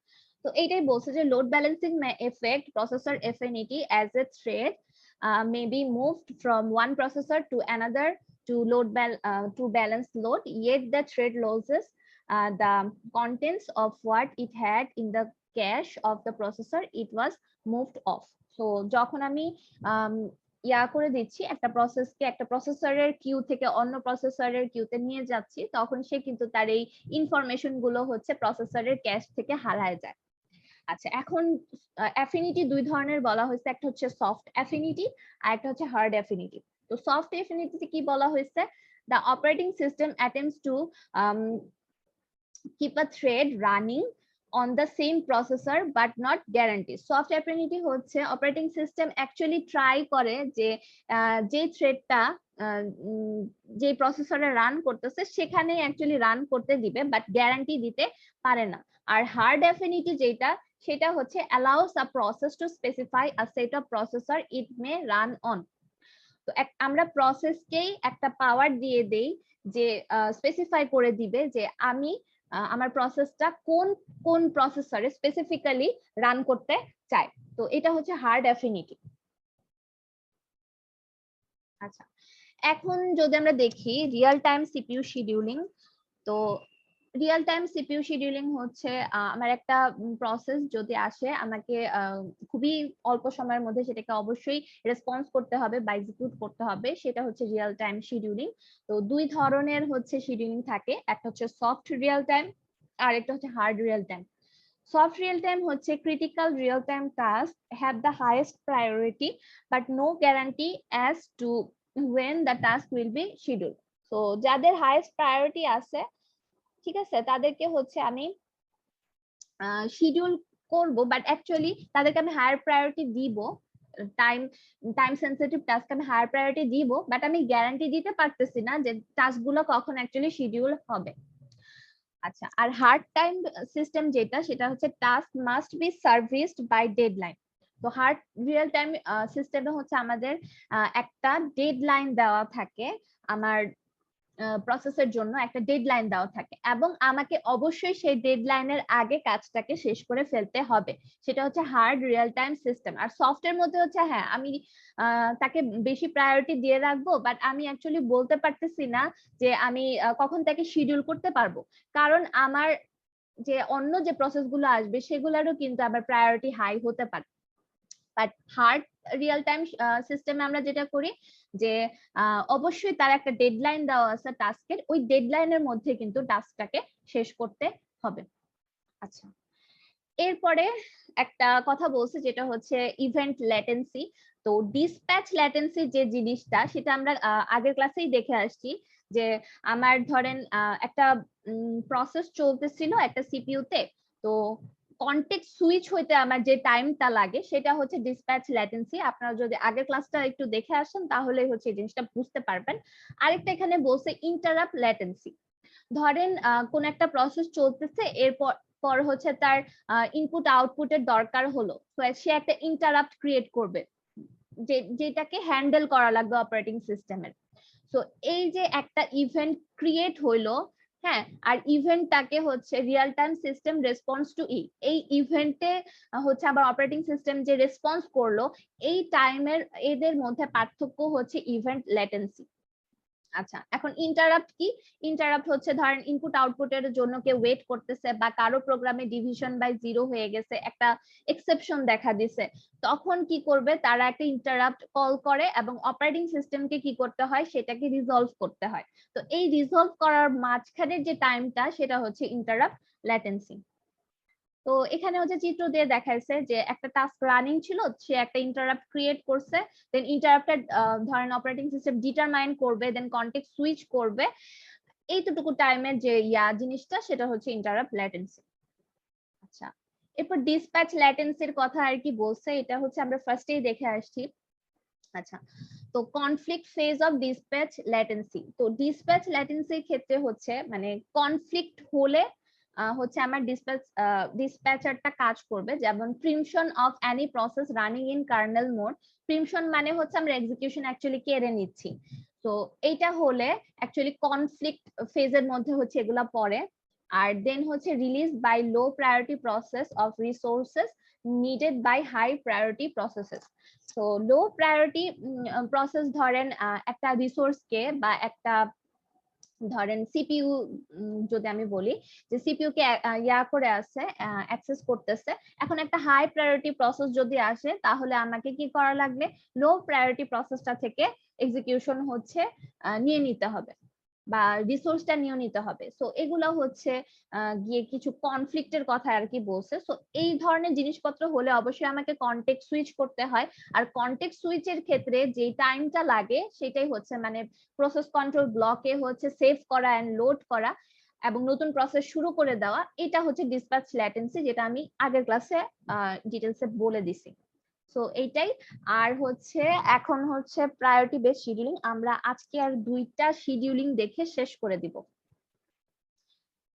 তো এইটাই বলছে যে load balancing may affect processor affinity as a thread may be moved from one processor to another to balance load, yet the thread loses the contents of what it had in the cache of the processor it was moved off. So যখন আমি ইয়া করে দিচ্ছি একটা প্রসেসকে, একটা প্রসেসরের কিউ থেকে অন্য প্রসেসরের কিউতে নিয়ে যাচ্ছি, তখন সে কিন্তু তার এই ইনফরমেশন গুলো হচ্ছে প্রসেসরের ক্যাশ থেকে হারায় যায়। আচ্ছা, এখন অ্যাফিনিটি দুই ধরনের বলা হয়েছে, একটা হচ্ছে সফট অ্যাফিনিটি আর একটা হচ্ছে হার্ড অ্যাফিনিটি। তো সফট অ্যাফিনিটিতে কি বলা হয়েছে, the operating system attempts to keep a thread running on the same processor but not guarantee. Soft affinity হচ্ছে অপারেটিং সিস্টেম অ্যাকচুয়ালি ট্রাই করে যে যে থ্রেডটা যে প্রসেসরে রান করতেছে সেখানে অ্যাকচুয়ালি রান করতে দিবে, বাট গ্যারান্টি দিতে পারে না। আর হার্ড অ্যাফিনিটি যেটা, সেটা হচ্ছে allows a process to specify a set of processor it may run on. তো আমরা প্রসেসকেই একটা পাওয়ার দিয়ে দেই যে স্পেসিফাই করে দিবে যে আমি আমার প্রসেসটা কোন কোন প্রসেসরে স্পেসিফিক্যালি রান করতে চাই। তো এটা হচ্ছে হার্ড অ্যাফিনিটি। আচ্ছা, এখন যদি আমরা দেখি রিয়েল টাইম সিপিইউ শিডিউলিং, তো রিয়েল টাইম সিপিইউ শিডিউলিং হচ্ছে আমার একটা প্রসেস যদি আসে, আমাকে খুবই অল্প সময়ের মধ্যে সেটাকে অবশ্যই রেসপন্স করতে হবে বা এক্সিকিউট করতে হবে, সেটা হচ্ছে রিয়েল টাইম শিডিউলিং। তো দুই ধরনের হচ্ছে শিডিউলিং থাকে, একটা হচ্ছে সফট রিয়েল টাইম আর একটা হচ্ছে hard real time. Soft real time হচ্ছে critical real time task have the highest priority but no guarantee as to when the task will be scheduled. তো যাদের হাইয়েস্ট প্রায়োরিটি আছে, ঠিক আছে, তাদেরকে হচ্ছে আমি শিডিউল করব, বাট অ্যাকচুয়ালি তাদেরকে আমি হায়ার প্রায়োরিটি দিব, টাইম সেনসিটিভ টাস্ক আমি হায়ার প্রায়োরিটি দিব, বাট আমি গ্যারান্টি দিতে পারতেছি না যে টাস্কগুলো কখন অ্যাকচুয়ালি শিডিউল হবে। আচ্ছা, আর হার্ড টাইম সিস্টেম যেটা, সেটা হচ্ছে task must be serviced by deadline. তো হার্ড রিয়েল টাইম সিস্টেমে হচ্ছে আমাদের একটা ডেডলাইন দেওয়া থাকে, আমার প্রসেসের জন্য একটা ডেডলাইন দেওয়া থাকে এবং আমাকে অবশ্যই সেই ডেডলাইনের আগে কাজটাকে শেষ করে ফেলতে হবে। সেটা হচ্ছে হার্ড রিয়েল টাইম সিস্টেম। আর সফটের মধ্যে হচ্ছে হ্যাঁ, আমি তাকে বেশি প্রায়োরিটি দিয়ে রাখবো, বাট আমি অ্যাকচুয়ালি বলতে পারতেছি না যে আমি কখন তাকে শিডিউল করতে পারবো, কারণ আমার যে অন্য যে প্রসেস গুলো আসবে সেগুলোরও কিন্তু আবার প্রায়োরিটি হাই হতে পারে। বাট হার্ড রিয়েল টাইম সিস্টেমে আমরা যেটা করি যে অবশ্যই তার একটা ডেডলাইন দেওয়া আছে টাস্কের, ওই ডেডলাইনের মধ্যে কিন্তু টাস্কটাকে শেষ করতে হবে। আচ্ছা, এরপরে একটা কথা বলছে যেটা হচ্ছে ইভেন্ট ল্যাটেন্সি। তো ডিসপ্যাচ ল্যাটেন্সি যে জিনিসটা সেটা আমরা আগের ক্লাসেই দেখে আসছি যে আমার ধরেন একটা প্রসেস চলতেছিল একটা সিপিইউ তে, তো কনটেক্সট সুইচ হইতে আমার যে টাইমটা লাগে সেটা হচ্ছে ডিসপ্যাচ ল্যাটেন্সি। আপনারা যদি আগের ক্লাসটা একটু দেখে আসেন তাহলে হচ্ছে এই জিনিসটা বুঝতে পারবেন। আরেকটা এখানে বলছে ইন্টারাপ্ট ল্যাটেন্সি। ধরেন কোন একটা প্রসেস চলতেছে, এরপর হচ্ছে তার ইনপুট আউটপুটের দরকার হলো, তো সে একটা ইন্টারাপ্ট ক্রিয়েট করবে যেটাকে হ্যান্ডেল করা লাগবে অপারেটিং সিস্টেমের। তো এই যে একটা ইভেন্ট ক্রিয়েট হইলো, হ্যাঁ, আর ইভেন্টটাকে হচ্ছে real time system response to এই ইভেন্টে হচ্ছে আবার অপারেটিং সিস্টেম যে রেসপন্স করলো, এই টাইমের এদের মধ্যে পার্থক্য হচ্ছে ইভেন্ট ল্যাটেন্সি। আচ্ছা, এখন ইন্টারাপ্ট কি? ইন্টারাপ্ট হচ্ছে ধরেন ইনপুট আউটপুটের জন্য কেউ ওয়েট করতেছে বা কারো প্রোগ্রামে ডিভিশন বাই 0 হয়ে গেছে, একটা এক্সেপশন দেখা দিছে, তখন কি করবে, তারা একটা ইন্টারাপ্ট কল করে এবং অপারেটিং সিস্টেমকে কি করতে হয়, সেটাকে রিজলভ করতে হয়। তো এই রিজলভ করার মাঝখানের যে টাইমটা সেটা হচ্ছে ইন্টারাপ্ট ল্যাটেন্সি। তো এখানে হচ্ছে চিত্র দিয়ে দেখাইছে যে একটা টাস্ক রানিং ছিল, সে একটা ইন্টারাপ্ট ক্রিয়েট করছে, দেন ইন্টারাপ্টেড ধরেন অপারেটিং সিস্টেম ডিটারমাইন করবে, দেন কনটেক্সট সুইচ করবে, এইটুকু টাইমের যে জিনিসটা সেটা হচ্ছে ইন্টারাপ্ট ল্যাটেন্সি। আচ্ছা, এরপর ডিসপ্যাচ ল্যাটেন্সির কথা আর কি বলছে, এটা হচ্ছে আমরা ফার্স্টেই দেখে আসছি। আচ্ছা, তো conflict phase of dispatch latency. তো ডিসপ্যাচ ল্যাটেন্সির ক্ষেত্রে হচ্ছে মানে কনফ্লিক্ট হলে হচ্ছে আমার ডিসপ্যাচারটা কাজ করবে, যেমন preemption of any process running in kernel mode. Preemption মানে হচ্ছে আমরা এক্সিকিউশন অ্যাকচুয়ালি কেড়ে নিচ্ছি, তো এইটা হলে অ্যাকচুয়ালি কনফ্লিক্ট ফেজের মধ্যে হচ্ছে এগুলা পড়ে। আর দেন হচ্ছে release by low priority process of resources needed by high priority processes. তো লো প্রায়োরিটি প্রসেস ধরেন একটা রিসোর্সকে বা একটা ধরেন সিপিইউ যদি আমি বলি যে সিপিইউ কে করে আছে, অ্যাক্সেস করতেছে, এখন একটা হাই প্রায়োরিটি প্রসেস যদি আসে তাহলে আমাকে কি করা লাগবে, লো প্রায়োরিটি প্রসেসটা থেকে এক্সিকিউশন হচ্ছে নিয়ে নিতে হবে বা রিসোর্সটা নিয়ে নিতে হবে। সো এগুলো হচ্ছে গিয়ে কিছু কনফ্লিক্টের কথা আর কি বলছে। সো এই ধরনের জিনিসপত্র হলে অবশ্যই আমাকে কনটেক্সট সুইচ করতে হয়, আর কনটেক্সট সুইচের ক্ষেত্রে যে টাইমটা লাগে সেটাই হচ্ছে মানে প্রসেস কন্ট্রোল ব্লকে হচ্ছে সেভ করা এন্ড লোড করা এবং নতুন প্রসেস শুরু করে দেওয়া, এটা হচ্ছে ডিসপ্যাচ ল্যাটেন্সি, যেটা আমি আগের ক্লাসে ডিটেইলসে বলে দিছি। সো এইটাই। আর হচ্ছে এখন হচ্ছে প্রায়োরিটি বেস শিডিউলিং, আমরা আজকে আর 2টা শিডিউলিং দেখে শেষ করে দিব।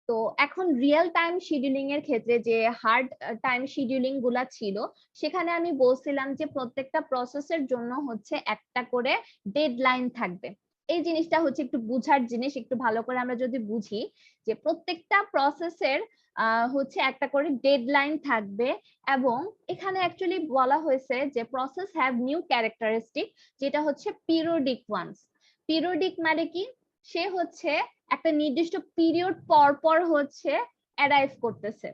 তো এখন রিয়েল টাইম শিডিউলিং এর ক্ষেত্রে যে হার্ড টাইম শিডিউলিং গুলা ছিল, সেখানে আমি বলছিলাম যে প্রত্যেকটা প্রসেসের জন্য হচ্ছে একটা করে ডেডলাইন থাকবে। এই জিনিসটা হচ্ছে একটু বুঝার জিনিস, একটু ভালো করে আমরা যদি বুঝি যে প্রত্যেকটা প্রসেসের হচ্ছে একটা করে ডেডলাইন থাকবে, এবং এখানে অ্যাকচুয়ালি বলা হয়েছে যে প্রসেস হ্যাভ নিউ ক্যারেক্টারিস্টিক, যেটা হচ্ছে পিরিয়ডিক ওয়ান্স। পিরিয়ডিক মানে কি, সে হচ্ছে একটা নির্দিষ্ট পিরিয়ড পর পর হচ্ছে অ্যারাইভ করতেছে,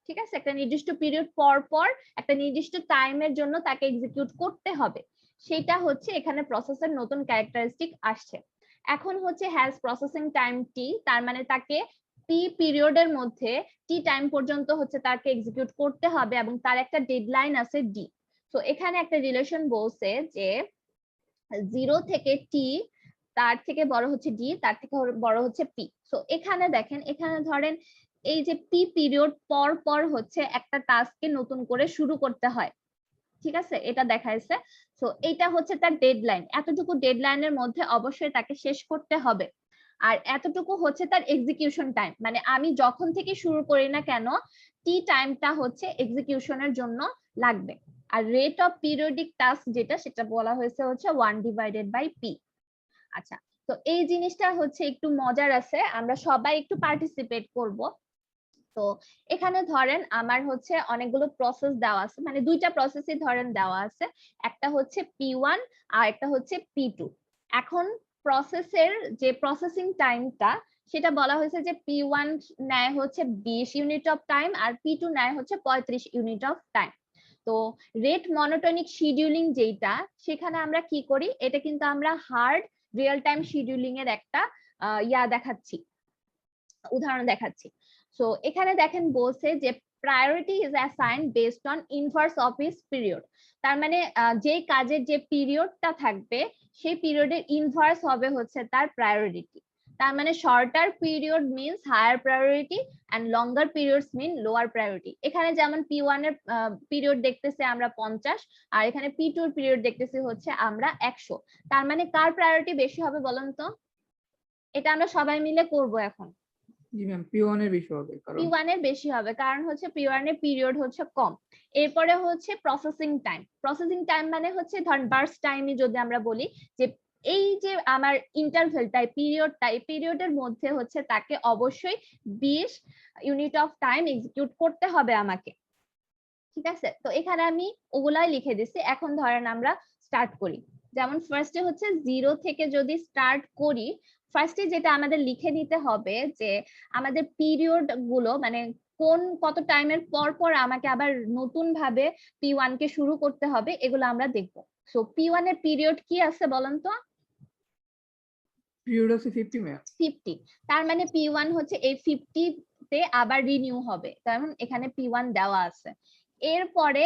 ঠিক আছে, একটা নির্দিষ্ট পিরিয়ড পর পর একটা নির্দিষ্ট টাইমের জন্য তাকে এক্সিকিউট করতে হবে, সেটা হচ্ছে এখানে প্রসেসের নতুন ক্যারেক্টারিস্টিক আসছে। এখন হচ্ছে হ্যাজ প্রসেসিং টাইম টি, তার মানে তাকে টি পিরিয়ডের মধ্যে টি টাইম পর্যন্ত হচ্ছে তাকে এক্সিকিউট করতে হবে এবং তার একটা ডেডলাইন আছে ডি। তো এখানে একটা রিলেশন বলছে যে 0 থেকে টি, তার থেকে বড় হচ্ছে ডি, তার থেকে বড় হচ্ছে পি। সো এখানে দেখেন, এখানে ধরেন এই যে পি পিরিয়ড পর পর হচ্ছে একটা টাস্ককে নতুন করে শুরু করতে হয়, ঠিক আছে, এটা দেখাইছে। সো এটা হচ্ছে তার ডেডলাইন, এতটুকু ডেডলাইনের মধ্যে অবশ্যই তাকে শেষ করতে হবে। আর এতটুকু হচ্ছে তার এক্সিকিউশন টাইম, মানে আমি যখন থেকে শুরু করি না কেন টি টাইমটা হচ্ছে এক্সিকিউশনের জন্য লাগবে। আর রেট অফ পিরিয়ডিক টাস্ক যেটা, সেটা বলা হয়েছে হচ্ছে 1/p। আচ্ছা, তো এই জিনিসটা হচ্ছে একটু মজার আছে, আমরা সবাই একটু পার্টিসিপেট করব। তো এখানে ধরেন আমার হচ্ছে অনেকগুলো প্রসেস দেওয়া আছে, মানে 2টা প্রসেসই ধরেন দেওয়া আছে, একটা হচ্ছে P1 আর একটা হচ্ছে P2। এখন প্রসেসের যে প্রসেসিং টাইমটা সেটা বলা হয়েছে যে P1 নেয় হচ্ছে 20 unit of time R P2 নেয় হচ্ছে 35 ইউনিট অফ টাইম। তো রেট মনোটোনিক শিডিউলিং যেটা, সেখানে আমরা কি করি, এটা কিন্তু আমরা হার্ড রিয়েল টাইম শিডিউলিং এর একটা দেখাচ্ছি, উদাহরণ দেখাচ্ছি। সো এখানে দেখেন বলছে যে priority is assigned based on inverse office period. তার মানে যে কাজের যে পিরিয়ডটা থাকবে সেই পিরিয়ডের ইনভার্স হবে হচ্ছে তার প্রায়োরিটি। তার মানে shorter period means higher priority and longer periods mean lower priority. এখানে যেমন P1 এর পিরিয়ড দেখতেছি আমরা 50 আর এখানে P2 এর পিরিয়ড দেখতেছি হচ্ছে আমরা 100। তার মানে কার প্রায়োরিটি বেশি হবে বলেন তো? এটা আমরা সবাই মিলে করব এখন। জি ম্যাম, P1 এর বেশি হবে কারণ P1 এর বেশি হবে কারণ হচ্ছে P1 এর পিরিয়ড হচ্ছে কম। এরপরে হচ্ছে প্রসেসিং টাইম। প্রসেসিং টাইম মানে হচ্ছে ধরেন বার্স্ট টাইমে যদি আমরা বলি যে এই যে আমার ইন্টারভেলটা পিরিয়ডটা, এই পিরিয়ডের মধ্যে হচ্ছে তাকে অবশ্যই 20 ইউনিট অফ টাইম এক্সিকিউট করতে হবে আমাকে, ঠিক আছে? তো এখানে আমি ওগুলাই লিখে দিছি। এখন ধরেন আমরা স্টার্ট করি। যেমন ফার্স্টে হচ্ছে 0 থেকে যদি স্টার্ট করি, ফার্স্টে যেটা আমাদের লিখে নিতে হবে যে আমাদের পিরিয়ড গুলো মানে কোন কত টাইমের পর পর আমাকে আবার নতুন ভাবে P1 কে শুরু করতে হবে, এগুলো আমরা দেখবো। সো P1 এর পিরিয়ড কি আছে বলেন তো? পিরিয়ড আছে 50 ম্যাম। 50। তার মানে P1 হচ্ছে এই 50 তে আবার রিনিউ হবে, কারণ এখানে P1 দেওয়া আছে। এরপরে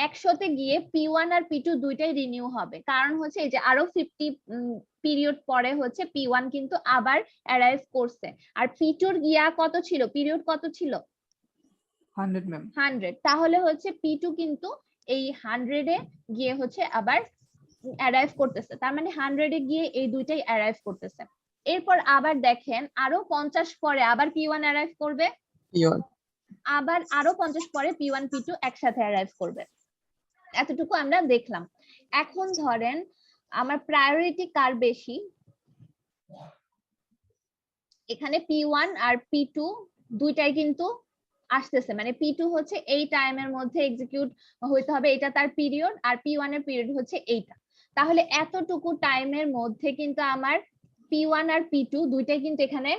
100তে গিয়ে P1 আর P2 দুইটাই রিনিউ হবে, কারণ হচ্ছে এই যে আরো 50 পিরিয়ড পরে হচ্ছে P1 কিন্তু আবার অ্যারাইভ করছে। আর P2 এর গিয়া কত ছিল, পিরিয়ড কত ছিল? 100 ম্যাম। 100। তাহলে হচ্ছে P2 কিন্তু এই 100 এ গিয়ে হচ্ছে আবার অ্যারাইভ করতেছে। তার মানে 100 এ গিয়ে এই দুইটাই অ্যারাইভ করতেছে। এরপর আবার দেখেন আরো 50 পরে আবার P1 অ্যারাইভ করবে, আবার আরো 50 পরে P1 P2 একসাথে অ্যারাইভ করবে। এতটুকু আমরা দেখলাম। এখন ধরেন আমার প্রায়োরিটি কার বেশি, এখানে P1 আর P2 দুইটাই কিন্তু আসতেছে, মানে P2 হচ্ছে এই টাইমের মধ্যে এক্সিকিউট হইতে হবে, এটা তার পিরিয়ড, আর P1 এর পিরিয়ড হচ্ছে এইটা। তাহলে এতটুকু টাইমের মধ্যে কিন্তু আমার P1 আর P2 দুইটাই কিন্তু এখানে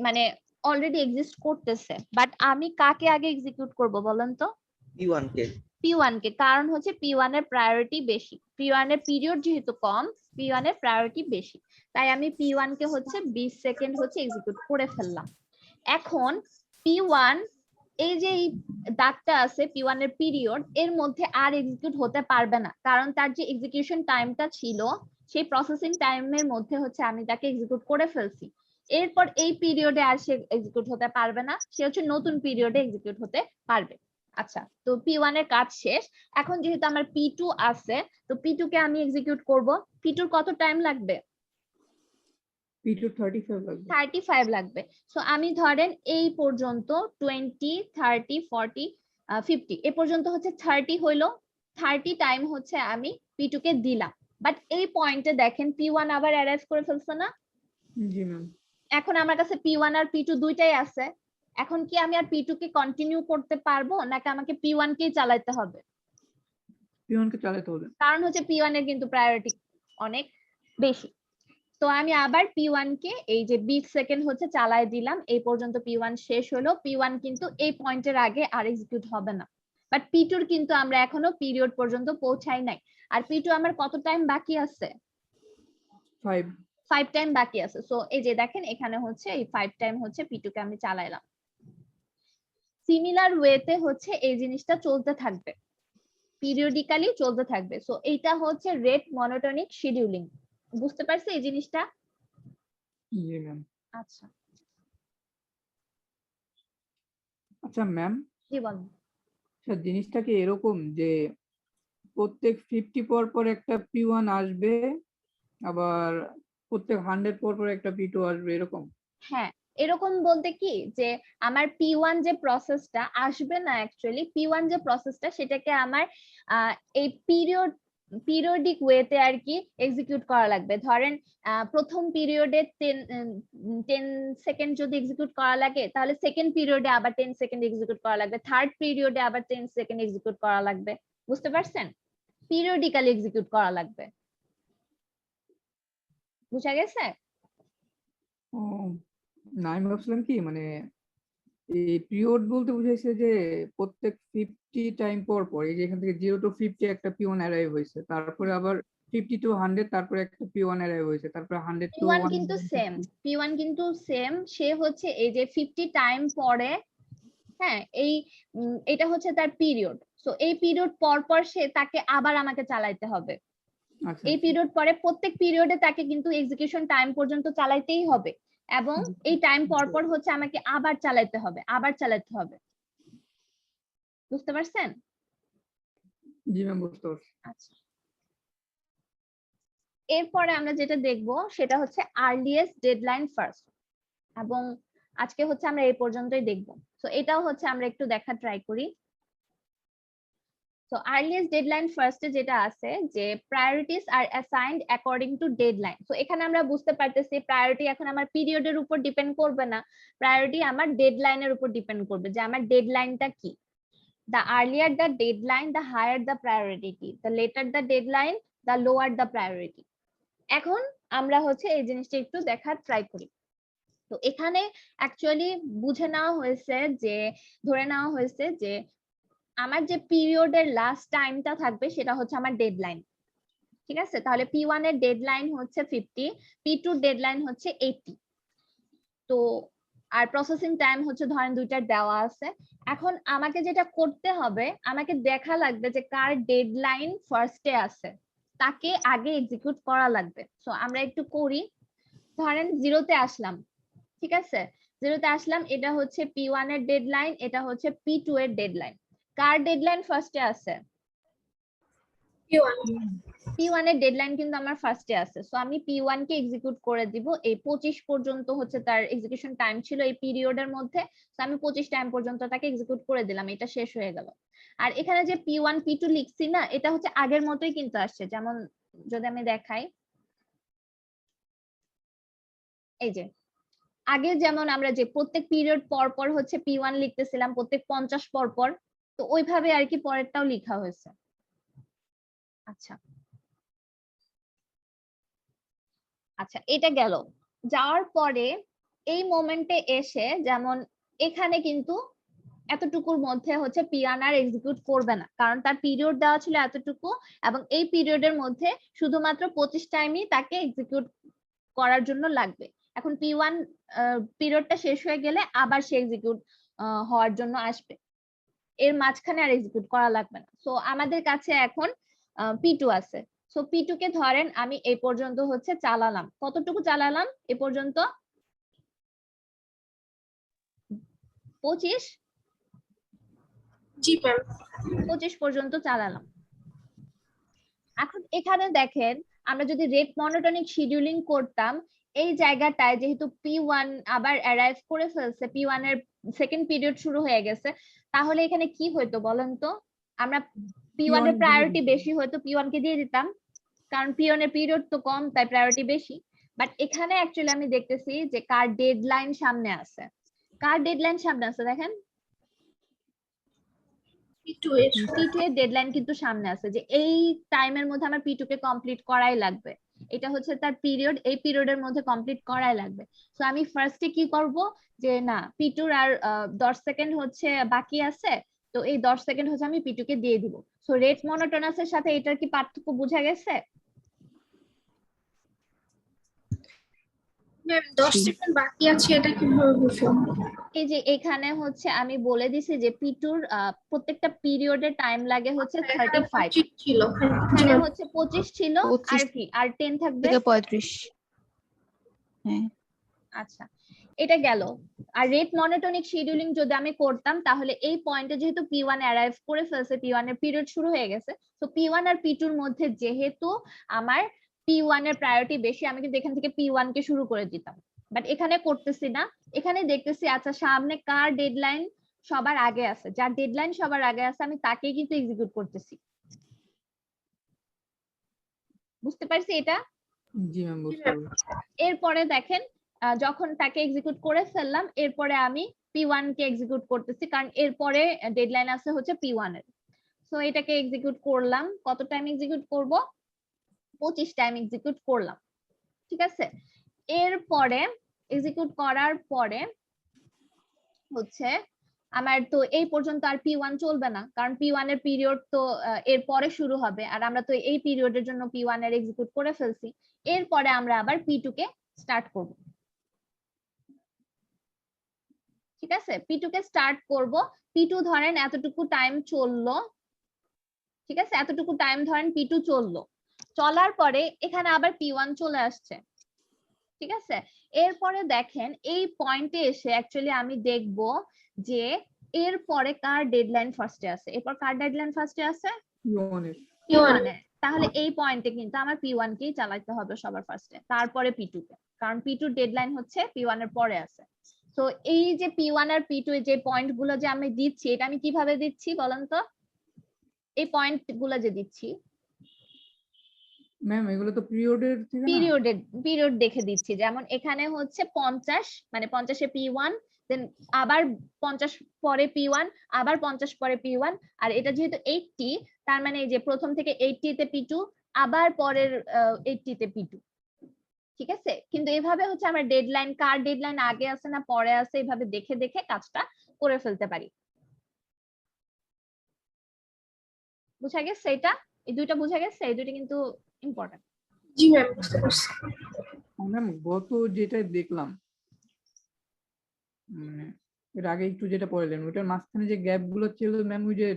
মানে অলরেডি এক্সিস্ট করতেছে। বাট আমি কাকে আগে এক্সিকিউট করব বলেন তো? P1 কে। P1 কে, কারণ হচ্ছে P1 এর প্রায়োরিটি বেশি, P1 এর পিরিয়ড যেহেতু কম, P1 এর প্রায়োরিটি বেশি, তাই আমি P1 কে হচ্ছে 20 সেকেন্ড হচ্ছে এক্সিকিউট করে ফেললাম। এখন P1 এই যে এই দাগটা আছে P1 এর পিরিয়ড, এর মধ্যে আর এক্সিকিউট হতে পারবে না, কারণ তার যে এক্সিকিউশন টাইমটা ছিল সেই প্রসেসিং টাইমের মধ্যে হচ্ছে আমি তাকে এক্সিকিউট করে ফেলছি। এরপর এই পিরিয়ডে আর সে এক্সিকিউট হতে পারবে না, সে হচ্ছে নতুন পিরিয়ডে এক্সিকিউট হতে পারবে। আচ্ছা, তো P1 এর কাজ শেষ। এখন যেহেতু আমার P2 আছে, তো P2 কে আমি এক্সিকিউট করব। P2 এর কত টাইম লাগবে? P2 35 লাগবে। 35 লাগবে। সো আমি ধরেন এই পর্যন্ত 20 30 40 50 এ পর্যন্ত হচ্ছে 30 হইলো, 30 টাইম হচ্ছে আমি P2 কে দিলাম। বাট এই পয়েন্টে দেখেন P1 আবার অ্যারাইভ করে ফেলছে না? জি ম্যাম। এখন আমার কাছে P1 আর P2 দুইটাই আছে। এখন কি আমি আর P2 কে কন্টিনিউ করতে পারবো নাকি আমাকে P1 কেই চালাতে হবে? P1 কে চালাতে হবে। কারণ হচ্ছে P1 এর কিন্তু প্রায়োরিটি অনেক বেশি। তো আমি আবার P1 কে এই যে 20 সেকেন্ড হচ্ছে চালায় দিলাম, এই পর্যন্ত P1 শেষ হলো। P1 কিন্তু এই পয়েন্টের আগে আর এক্সিকিউট হবে না। বাট P2 এর কিন্তু আমরা এখনো পিরিয়ড পর্যন্ত পৌঁছাই নাই। আর P2 আমার কত টাইম বাকি আছে? 5 টাইম বাকি আছে। সো এই যে দেখেন এখানে হচ্ছে এই 5 টাইম হচ্ছে P2 কে আমি চালাইলাম। সিমিলার ওয়েতে হচ্ছে এই জিনিসটা চলতে থাকবে, পিরিয়ডিক্যালি চলতে থাকবে। সো এইটা হচ্ছে রেট মনোটোনিক শিডিউলিং। বুঝতে পারছি এই জিনিসটা? জি ম্যাম। আচ্ছা, আচ্ছা ম্যাম, জি বলুন। স্যার জিনিসটা কি এরকম যে প্রত্যেক 50 পর পর একটা P1 আসবে, আবার প্রত্যেক 100 পর পর একটা P2 আসবে, এরকম? হ্যাঁ, এরকম বলতে কি যে আমার P1 যে প্রসেসটা আসবে না, অ্যাকচুয়ালি P1 যে প্রসেসটা সেটাকে আমার এই পিরিয়ডিক ওয়েতে আর কি এক্সিকিউট করা লাগবে। ধরেন প্রথম পিরিয়ডে 10 সেকেন্ড যদি এক্সিকিউট করা লাগে, তাহলে সেকেন্ড পিরিয়ডে আবার 10 সেকেন্ড এক্সিকিউট করা লাগবে, থার্ড পিরিয়ডে আবার 10 সেকেন্ড এক্সিকিউট করা লাগবে। বুঝতে পারছেন? পিরিয়ডিক্যালি এক্সিকিউট করা লাগবে। বুঝা গেছে? ও না আমি ভাবছিলাম কি মানে এই পিরিয়ড বলতে বুঝাইছে যে প্রত্যেক 50 টাইম পর পর, এই যে এখান থেকে 0 to 50 একটা P1 অ্যারাইভ হয়েছে, তারপরে আবার 50 to 100 তারপরে একটা P1 অ্যারাইভ হয়েছে, তারপরে 100 to P1 কিন্তু সেম, 150। P1 কিন্তু সেম, সে হচ্ছে এই যে 50 টাইম পরে, হ্যাঁ এই এটা হচ্ছে তার পিরিয়ড। সো এই পিরিয়ড পর পর সে তাকে আবার আমাকে চালাইতে হবে। আচ্ছা এই আচ্ছা। পিরিয়ড পরে প্রত্যেক পিরিয়ডে তাকে কিন্তু এক্সিকিউশন টাইম পর্যন্ত চালাইতেই হবে, এবং এই টাইম পর পর হচ্ছে আমাকে আবার চালাইতে হবে, আবার চালাতে হবে। বুঝতে পারছেন? জি ম্যাম বুঝতে পারছি। আচ্ছা, এরপরে আমরা যেটা দেখব সেটা হচ্ছে আর্লিয়েস্ট ডেডলাইন ফার্স্ট, এবং আজকে হচ্ছে আমরা এই পর্যন্তই দেখব। সো এটাও হচ্ছে আমরা একটু দেখা ট্রাই করি। সো আর্লিয়েস্ট ডেডলাইন ফার্স্টে যেটা আছে যে priorities are assigned according to deadline. So এখানে আমরা বুঝতে পারতেছি প্রায়োরিটি এখন আমার পিরিয়ডের উপর ডিপেন্ড করবে না, প্রায়োরিটি আমার ডেডলাইনের উপর ডিপেন্ড করবে যে আমার ডেডলাইনটা কি। The earlier the deadline, the higher the priority. The later the deadline, the lower the priority. এখন আমরা হচ্ছে এই জিনিসটা একটু দেখার ট্রাই করি। তো এখানে অ্যাকচুয়ালি বুঝে নেওয়া হয়েছে যে, ধরে নেওয়া হয়েছে যে আমার যে পিরিয়ডের লাস্ট টাইমটা থাকবে সেটা হচ্ছে আমার ডেডলাইন। ঠিক আছে, তাহলে P1 এর ডেডলাইন হচ্ছে 50, P2 ডেডলাইন হচ্ছে 80। তো আর প্রসেসিং টাইম হচ্ছে ধরেন দুইটার দেওয়া আছে। এখন আমাকে যেটা করতে হবে, আমাকে দেখা লাগবে যে কার ডেডলাইন ফার্স্টে আছে, তাকে আগে এক্সিকিউট করা লাগবে। সো আমরা একটু করি, ধরেন 0-তে আসলাম, ঠিক আছে 0-তে আসলাম, এটা হচ্ছে P1 এর ডেডলাইন, এটা হচ্ছে P2 এর ডেডলাইন। কার ডেডলাইন ফার্স্টে আছে? P1 এর ডেডলাইন কিন্তু আমার ফার্স্টে আছে। সো আমি P1 কে এক্সিকিউট করে দিব। এই 25 পর্যন্ত হচ্ছে তার এক্সিকিউশন টাইম ছিল এই পিরিয়ডের মধ্যে। সো আমি 25 টাইম পর্যন্ত তাকে এক্সিকিউট করে দিলাম, এটা শেষ হয়ে গেল। আর এখানে যে P1 P2 লিখছি না, এটা হচ্ছে আগের মতোই কিন্তু আসছে। যেমন যদি আমি দেখাই, এই যে আগে যেমন আমরা যে প্রত্যেক পিরিয়ড পর পর হচ্ছে P1 লিখতেছিলাম, প্রত্যেক 50 পর পর, তো ওইভাবে আর কি পরেরটাও লেখা হয়েছে। আচ্ছা আচ্ছা, এটা গেল। যাওয়ার পরে এই মোমেন্টে এসে যেমন এখানে কিন্তু এতটুকুর মধ্যে হচ্ছে P1 আর এক্সিকিউট করবে না, কারণ তার পিরিয়ড দেওয়া ছিল এতটুকু, এবং এই পিরিয়ডের মধ্যে শুধুমাত্র 25 টাইমই তাকে এক্সিকিউট করার জন্য লাগবে। এখন P1 পিরিয়ডটা শেষ হয়ে গেলে আবার সে এক্সিকিউট হওয়ার জন্য আসবে, এর মাঝখানে আর এক্সিকিউট করা লাগবে না। সো আমাদের কাছে এখন P2 আছে। সো P2 কে ধরেন আমি এই পর্যন্ত হচ্ছে চালালাম, কতটুকু চালালাম এ পর্যন্ত? 25। জি ম্যাম। 25 পর্যন্ত চালালাম। এখন এখানে দেখেন, আমরা যদি রেট মনোটোনিক শিডিউলিং করতাম, এই জায়গাটায় যেহেতু P1 আবার অ্যারাইভ করে ফেলছে, P1 এর সেকেন্ড পিরিয়ড শুরু হয়ে গেছে, তাহলে এখানে কি হইতো বলেন তো? আমরা P1 এর প্রায়োরিটি বেশি হয়তো P1 কে দিয়ে দিতাম, কারণ P1 এর পিরিয়ড তো কম, তাই প্রায়োরিটি বেশি। বাট এখানে অ্যাকচুয়ালি আমি দেখতেছি যে কার ডেডলাইন সামনে আছে, কার ডেডলাইন সামনে আছে দেখেন, P2 এর ডেডলাইন কিন্তু সামনে আছে, যে এই টাইমের মধ্যে আমার P2 কে কমপ্লিট করাই লাগবে। এটা হচ্ছে তার পিরিয়ড, এই পিরিয়ডের মধ্যে কমপ্লিট করাই লাগবে। সো আমি ফার্স্টে কি করব, যে না P2 আর 10 সেকেন্ড হচ্ছে বাকি আছে, তো এই 10 সেকেন্ড হচ্ছে আমি P2 কে দিয়ে দিব। সো রেট মনোটোনাসের সাথে এটার কি পার্থক্য বোঝা গেছে? ম্যাম 10 সেকেন্ড বাকি আছে, এটা কিভাবে বুঝবো? এই যে এখানে হচ্ছে আমি বলে দিছি যে P2 প্রত্যেকটা পিরিয়ডে টাইম লাগে হচ্ছে 35, ছিল। এখানে হচ্ছে 25 ছিল, আর কি আর 10 থাকবে 35। হ্যাঁ আচ্ছা, এটা গেল। আর রেট মনোটোনিক শিডিউলিং যদি আমি করতাম, তাহলে এই পয়েন্টে যেহেতু P1 অ্যারাইভ করে ফেলছে, P1 এর পিরিয়ড শুরু হয়ে গেছে, তো P1 আর P2 এর মধ্যে যেহেতু আমার P1 এর প্রায়োরিটি বেশি, আমি কিন্তু এখান থেকে P1 কে শুরু করে দিতাম। বাট এখানে করতেছি না, এখানে দেখতেছি আচ্ছা সামনে কার ডেডলাইন সবার আগে আছে, যার ডেডলাইন সবার আগে আছে আমি তাকেই কিন্তু এক্সিকিউট করতেছি। বুঝতে পারছি এটা? জি ম্যাম বুঝতে পারছি। এরপরে দেখেন, যখন তাকে এক্সিকিউট করে ফেললাম, এরপরে আমি P1 কে এক্সিকিউট করতেছি, কারণ এরপরে ডেডলাইন আছে হচ্ছে P1 এর। সো এটাকে এক্সিকিউট করলাম, কত টাইম এক্সিকিউট করব? 25 টাইম এক্সিকিউট করলাম, ঠিক আছে। এরপরে এক্সিকিউট করার পরে হচ্ছে আমার তো এই পর্যন্ত আর P1 চলবে না, কারণ P1 এর পিরিয়ড তো এর পরে শুরু হবে, আর আমরা তো এই পিরিয়ডের জন্য P1 এর এক্সিকিউট করে ফেলছি। এরপরে আমরা আবার P2 কে স্টার্ট করব। ঠিক আছে, P2 কে স্টার্ট করব। P2 ধরেন এতটুকু টাইম চললো, ঠিক আছে, এতটুকু টাইম ধরেন P2 চললো, চলার পরে এখানে আবার P1 চলে আসছে। ঠিক আছে, এরপরে দেখেন এই পয়েন্টে এসে অ্যাকচুয়ালি আমি দেখব যে এরপরে কার ডেডলাইন ফার্স্টে আছে, এরপর কার ডেডলাইন ফার্স্টে আছে, P1 এর। P1 এর। তাহলে এই পয়েন্টে কিন্তু আমার P1 কেই চালাতে হবে সবার ফার্স্টে, তারপরে P2 কে, কারণ P2 ডেডলাইন হচ্ছে P1 এর পরে আছে। তো এই যে P1 আর P2 এর যে পয়েন্ট গুলো যে আমি দিচ্ছি, এটা আমি কিভাবে দিচ্ছি বলেন তো? এই পয়েন্ট গুলো যে দিচ্ছি ম্যাম এগুলো তো পিরিয়ডের থেকে না? পিরিয়ড দেখে দিচ্ছি, যেমন এখানে হচ্ছে 50, মানে 50 এ P1, দেন আবার 50 পরে P1, আবার 50 পরে P1, আর এটা যেহেতু 80, তার মানে এই যে প্রথম থেকে 80 তে P2, আবার পরের 80 তে P2। ঠিক আছে, কিন্তু এভাবে হচ্ছে আমরা ডেডলাইন, কার ডেডলাইন আগে আছে না পরে আছে, এভাবে দেখে দেখে কাজটা করে ফেলতে পারি। বুঝা গেছে এটা? এই দুইটা বুঝা গেছে? এই দুইটা কিন্তু ইম্পর্টেন্ট। জি ম্যাম, বুঝতে পারছি। ম্যাম গত যেটা দেখলাম, এর আগে একটু যেটা পড়লেন ওটার মাঝখানে যে গ্যাপ গুলো ছিল ম্যাম, ওই যে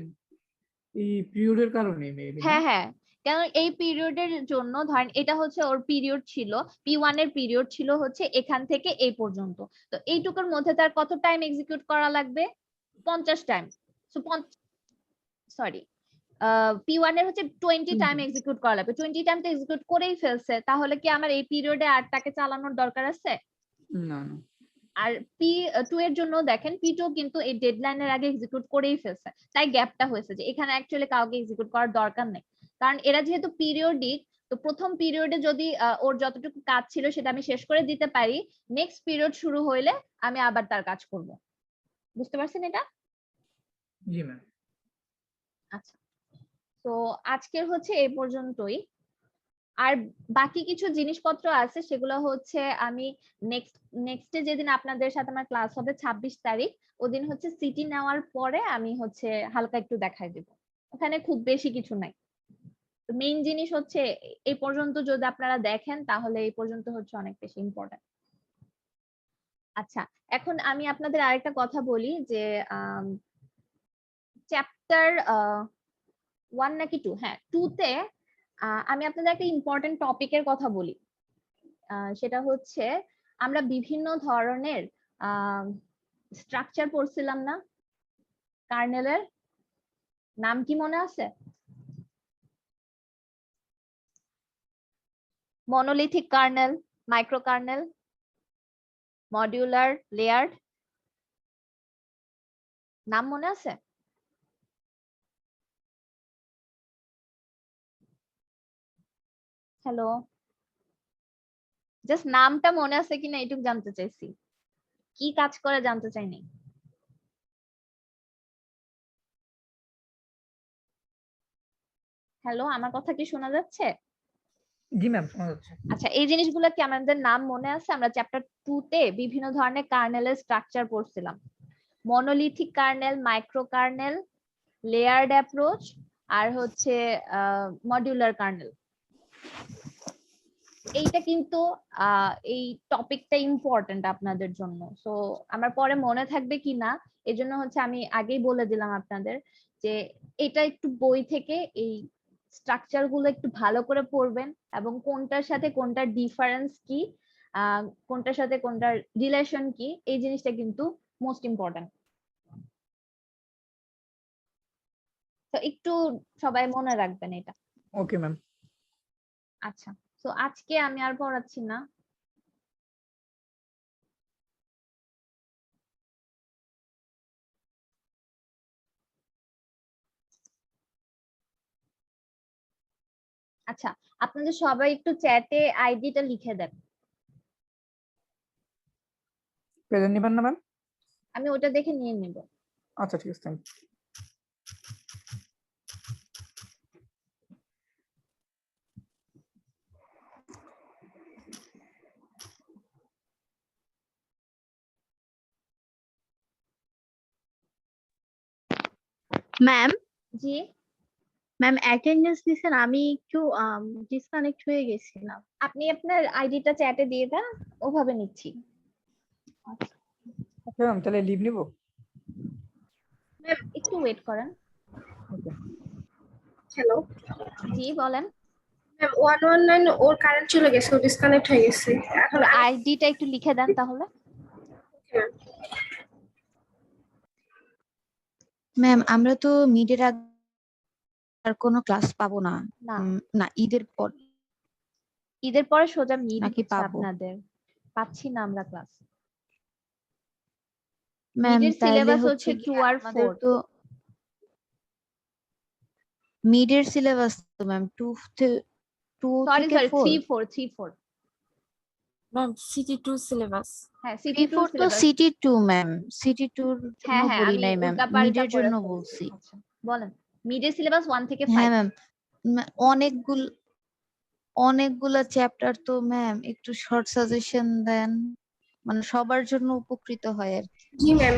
এই পিরিয়ডের কারণে মেবি। হ্যাঁ হ্যাঁ, কারণ এই পিরিয়ডের জন্য ধরেন এটা হচ্ছে ওর পিরিয়ড ছিল, P1 এর পিরিয়ড ছিল হচ্ছে এখান থেকে এই পর্যন্ত, তো এইটুকুর মধ্যে তার কত টাইম এক্সিকিউট করা লাগবে? 50 টাইম। সরি, P1 এর হচ্ছে 20 টাইম এক্সিকিউট করা লাগবে, 20 টাইম তো এক্সিকিউট করেই ফেলছে, তাহলে কি আমার এই পিরিয়ডে আর তাকে চালানোর দরকার আছে? না না। আর P2 এর জন্য দেখেন P2 কিন্তু এই ডেডলাইনের আগে এক্সিকিউট করেই ফেলছে, তাই গ্যাপটা হয়েছে, যে এখানে অ্যাকচুয়ালি কাউকে এক্সিকিউট করার দরকার নেই, কারণ এরা যেহেতু পিরিয়ডিক, তো প্রথম পিরিয়ডে যদি ওর যতটুকু কাজ ছিল সেটা আমি শেষ করে দিতে পারি, নেক্সট পিরিয়ড শুরু হইলে আমি আবার তার কাজ করব। বুঝতে পারছেন এটা? জি ম্যাম। আচ্ছা, তো আজকের হচ্ছে এই পর্যন্তই। আর বাকি কিছু জিনিসপত্র আছে, সেগুলো হচ্ছে আমি নেক্সটে যেদিন আপনাদের সাথে আমার ক্লাস হবে 26 তারিখ, ওদিন হচ্ছে সিটি নেওয়ার পরে আমি হচ্ছে হালকা একটু দেখাই দেব, ওখানে খুব বেশি কিছু নাই। তো মেইন জিনিস হচ্ছে এই পর্যন্ত যদি আপনারা দেখেন তাহলে এই পর্যন্ত হচ্ছে অনেক বেশি ইম্পর্টেন্ট। আচ্ছা, এখন আমি আপনাদের আরেকটা কথা বলি যে চ্যাপ্টার 1 নাকি 2, হ্যাঁ 2 তে আমি আপনাদের একটা ইম্পর্টেন্ট টপিকের কথা বলি, সেটা হচ্ছে আমরা বিভিন্ন ধরনের স্ট্রাকচার পড়ছিলাম না, কার্নেলের নাম কি মনে আছে? Monolithic kernel, micro kernel, modular, layered, নাম মনে আছে? হ্যালো, জাস্ট নামটা মনে আছে কিনা এইটুকু জানতে চাইছি, কি কাজ করে জানতে চাইনি। হ্যালো, আমার কথা কি শোনা যাচ্ছে? জি ম্যাম শোনা যাচ্ছে। আচ্ছা, এই জিনিসগুলো কি আমাদের নাম মনে আছে? আমরা চ্যাপ্টার 2 তে বিভিন্ন ধরনের কার্নেলের স্ট্রাকচার পড়ছিলাম, monolithic kernel, micro kernel, layered approach, আর হচ্ছে মডিউলার কার্নেল। এইটা কিন্তু এই টপিকটা ইম্পর্টেন্ট আপনাদের জন্য, সো আমার পরে মনে থাকবে কিনা এজন্য হচ্ছে আমি আগেই বলে দিলাম আপনাদের যে এটা একটু বই থেকে এই স্ট্রাকচার গুলো একটু ভালো করে পড়বেন, এবং কোনটার সাথে কোনটার ডিফারেন্স কি, কোনটার সাথে কোনটার রিলেশন কি, এই জিনিসটা কিন্তু মোস্ট ইম্পর্টেন্ট। তো একটু সবাই মনে রাখবেন এটা। Okay ma'am. আচ্ছা, তো আজকে আমি আর পড়াচ্ছি না। আচ্ছা, আপনাদের সবাই একটু চ্যাটে আইডিটা লিখে দেন। প্রেজেন্ট নিবেন না ম্যাম? আমি ওটা দেখে নিয়ে নিব। আচ্ছা ঠিক আছে, থ্যাংক ইউ। ম্যাম জি ম্যাম অ্যাটেন্ডেন্স দিছেন, আমি একটু ডিসকানেক্ট হয়ে গেছিলাম। আপনি আপনার আইডিটা চ্যাটে দিয়ে দেন, ওভাবে নিচ্ছি। আচ্ছা ম্যাম, তাহলে লিভ নিব। একটু ওয়েট করেন। হ্যালো জি বলেন। ম্যাম 119 ওর কারেন্ট চলে গেছে, ও ডিসকানেক্ট হয়ে গেছে এখন। আইডিটা একটু লিখে দেন তাহলে। ম্যাম আমরা তো মিডের আগে আর কোনো ক্লাস পাবো না। না না ঈদের পর ঈদের পরে সোজা মিড নাকি হচ্ছে পাবো? আপনাদের, পাচ্ছি না আমরা ক্লাস। ম্যাম মিডের তাইলে সিলেবাস হচ্ছে হচ্ছে 2 গিয়ে আর আমাদের 4। তো মিডের সিলেবাস তো ম্যাম 2 সরি থেকে 4 3 4 ম্যাম সিটি2 সিলেবাস। হ্যাঁ সিটি 2 4 তো সিলেবাস। সিটি 2 ম্যাম, সিটি 2 এর জন্য হ্যাঁ হ্যাঁ বলি আমি নাই ম্যাম, উল্টাপাল্টা মিডের করে জন্য ফেলছি। বলছি। আচ্ছা বলেন, মিডের সিলেবাস 1 থেকে 5। হ্যাঁ ম্যাম, অনেকগুলা চ্যাপ্টার তো ম্যাম, একটু শর্ট সাজেশন দেন, মানে সবার জন্য উপকৃত হয় আর কি। জি ম্যাম।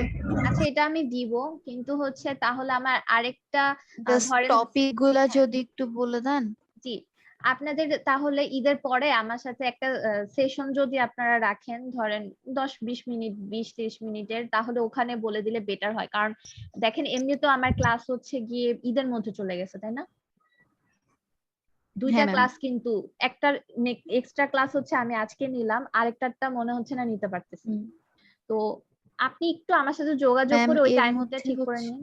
আচ্ছা এটা আমি দিব, কিন্তু হচ্ছে তাহলে আমার আরেকটা জাস্ট ধরেন টপিক গুলা যদি একটু বলে দেন। জি আপনাদের তাহলে ঈদের পরে আমার সাথে একটা সেশন যদি আপনারা রাখেন, ধরেন 10-20 মিনিট 20-30 মিনিটের, তাহলে ওখানে বলে দিলে বেটার হয়। কারণ দেখেন এমনি তো আমার ক্লাস হচ্ছে গিয়ে ঈদের মধ্যে চলে গেছে, তাই না? দুইটা হ্যাঁ ম্যাম। ক্লাস, কিন্তু একটা এক্সট্রা ক্লাস হচ্ছে আমি আজকে নিলাম, আরেকটাটা মনে হচ্ছে না নিতে পারতেছি। তো আপনি একটু আমার সাথে যোগাযোগ ম্যাম করে ওই এর টাইমটা মধ্যে ঠিক করে হচ্ছে, নিন।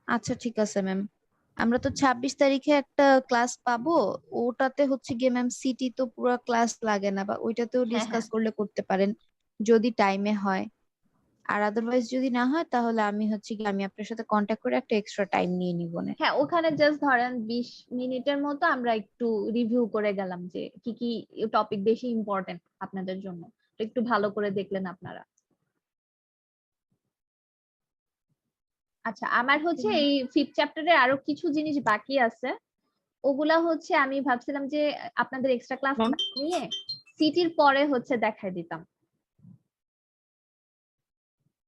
আচ্ছা ঠিক আছে ম্যাম। আমরা তো 26 তারিখে একটা ক্লাস পাবো, ওটাতে হচ্ছে গিয়ে ম্যাম সিটি তো পুরো ক্লাস লাগে না, বা ওইটাতেও হ্যাঁ ডিসকাস হ্যাঁ করলে করতে পারেন যদি টাইমে হয়। আর আদারওয়াইজ যদি না হয় তাহলে আমি হচ্ছে কি আমি আপনার সাথে কন্ট্যাক্ট করে একটা এক্সট্রা টাইম নিয়ে নিব না। হ্যাঁ ওখানে জাস্ট ধরেন 20 মিনিটের মতো আমরা একটু রিভিউ করে গেলাম যে কি কি টপিক বেশি ইম্পর্টেন্ট আপনাদের জন্য, তো একটু ভালো করে দেখলেন আপনারা। আচ্ছা আমার হচ্ছে এই 5th চ্যাপ্টারে আরো কিছু জিনিস বাকি আছে, ওগুলা হচ্ছে আমি ভাবছিলাম যে আপনাদের এক্সট্রা ক্লাস ম্যাম নিয়ে সিটির পরে হচ্ছে দেখাই দিতাম।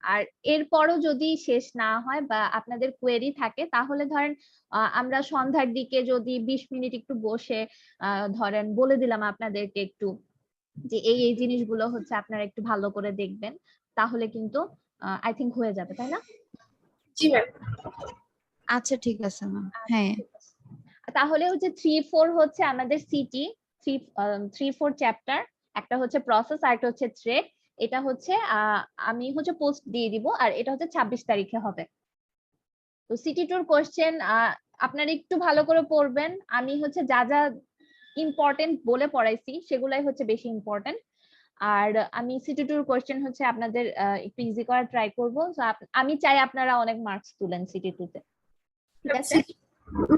আর এরপরও যদি শেষ না হয় বা আপনাদের কোয়েরি থাকে, তাহলে ধরেন আমরা সন্ধ্যার দিকে যদি 20 মিনিট একটু বসে ধরেন বলে দিলাম আপনাদেরকে একটু যে এই এই জিনিসগুলো হচ্ছে আপনারা একটু ভালো করে দেখবেন, তাহলে কিন্তু আই থিংক হয়ে যাবে, তাই না? জি ম্যাম। আচ্ছা ঠিক আছে ম্যাম। হ্যাঁ তাহলে হচ্ছে 3-4 হচ্ছে আমাদের সিটি 3-4 চ্যাপ্টার, একটা হচ্ছে প্রসেস আর একটা হচ্ছে থ্রেড। এটা হচ্ছে আমি হচ্ছে পোস্ট দিয়ে দিব, আর এটা হচ্ছে 26 তারিখে হবে। তো সিটি টুর কোশ্চেন আপনারা একটু ভালো করে পড়বেন। আমি হচ্ছে যা যা ইম্পর্টেন্ট বলে পড়াইছি সেগুলাই হচ্ছে বেশি ইম্পর্টেন্ট। আর আমি সিটি টুর কোশ্চেন হচ্ছে আপনাদের একটু ইজি করার ট্রাই করবো। আমি চাই আপনারা অনেক মার্কস তুলেন সিটি টুতে, ঠিক আছে?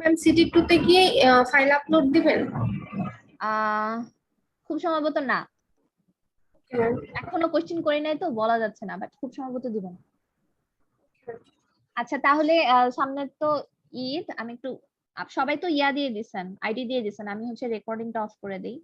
ম্যাম সিটি 2 তে গিয়ে ফাইল আপলোড দিবেন? খুব সম্ভবত না, এখনো কোশ্চেন করি নাই তো বলা যাচ্ছে না, বাট খুব সম্ভবত দিবেন। আচ্ছা তাহলে সামনে তো ঈদ, আমি একটু সবাই তো ইয়া দিয়ে দিছেন, আইডি দিয়ে দিছেন, আমি হচ্ছে রেকর্ডিংটা অফ করে দেই।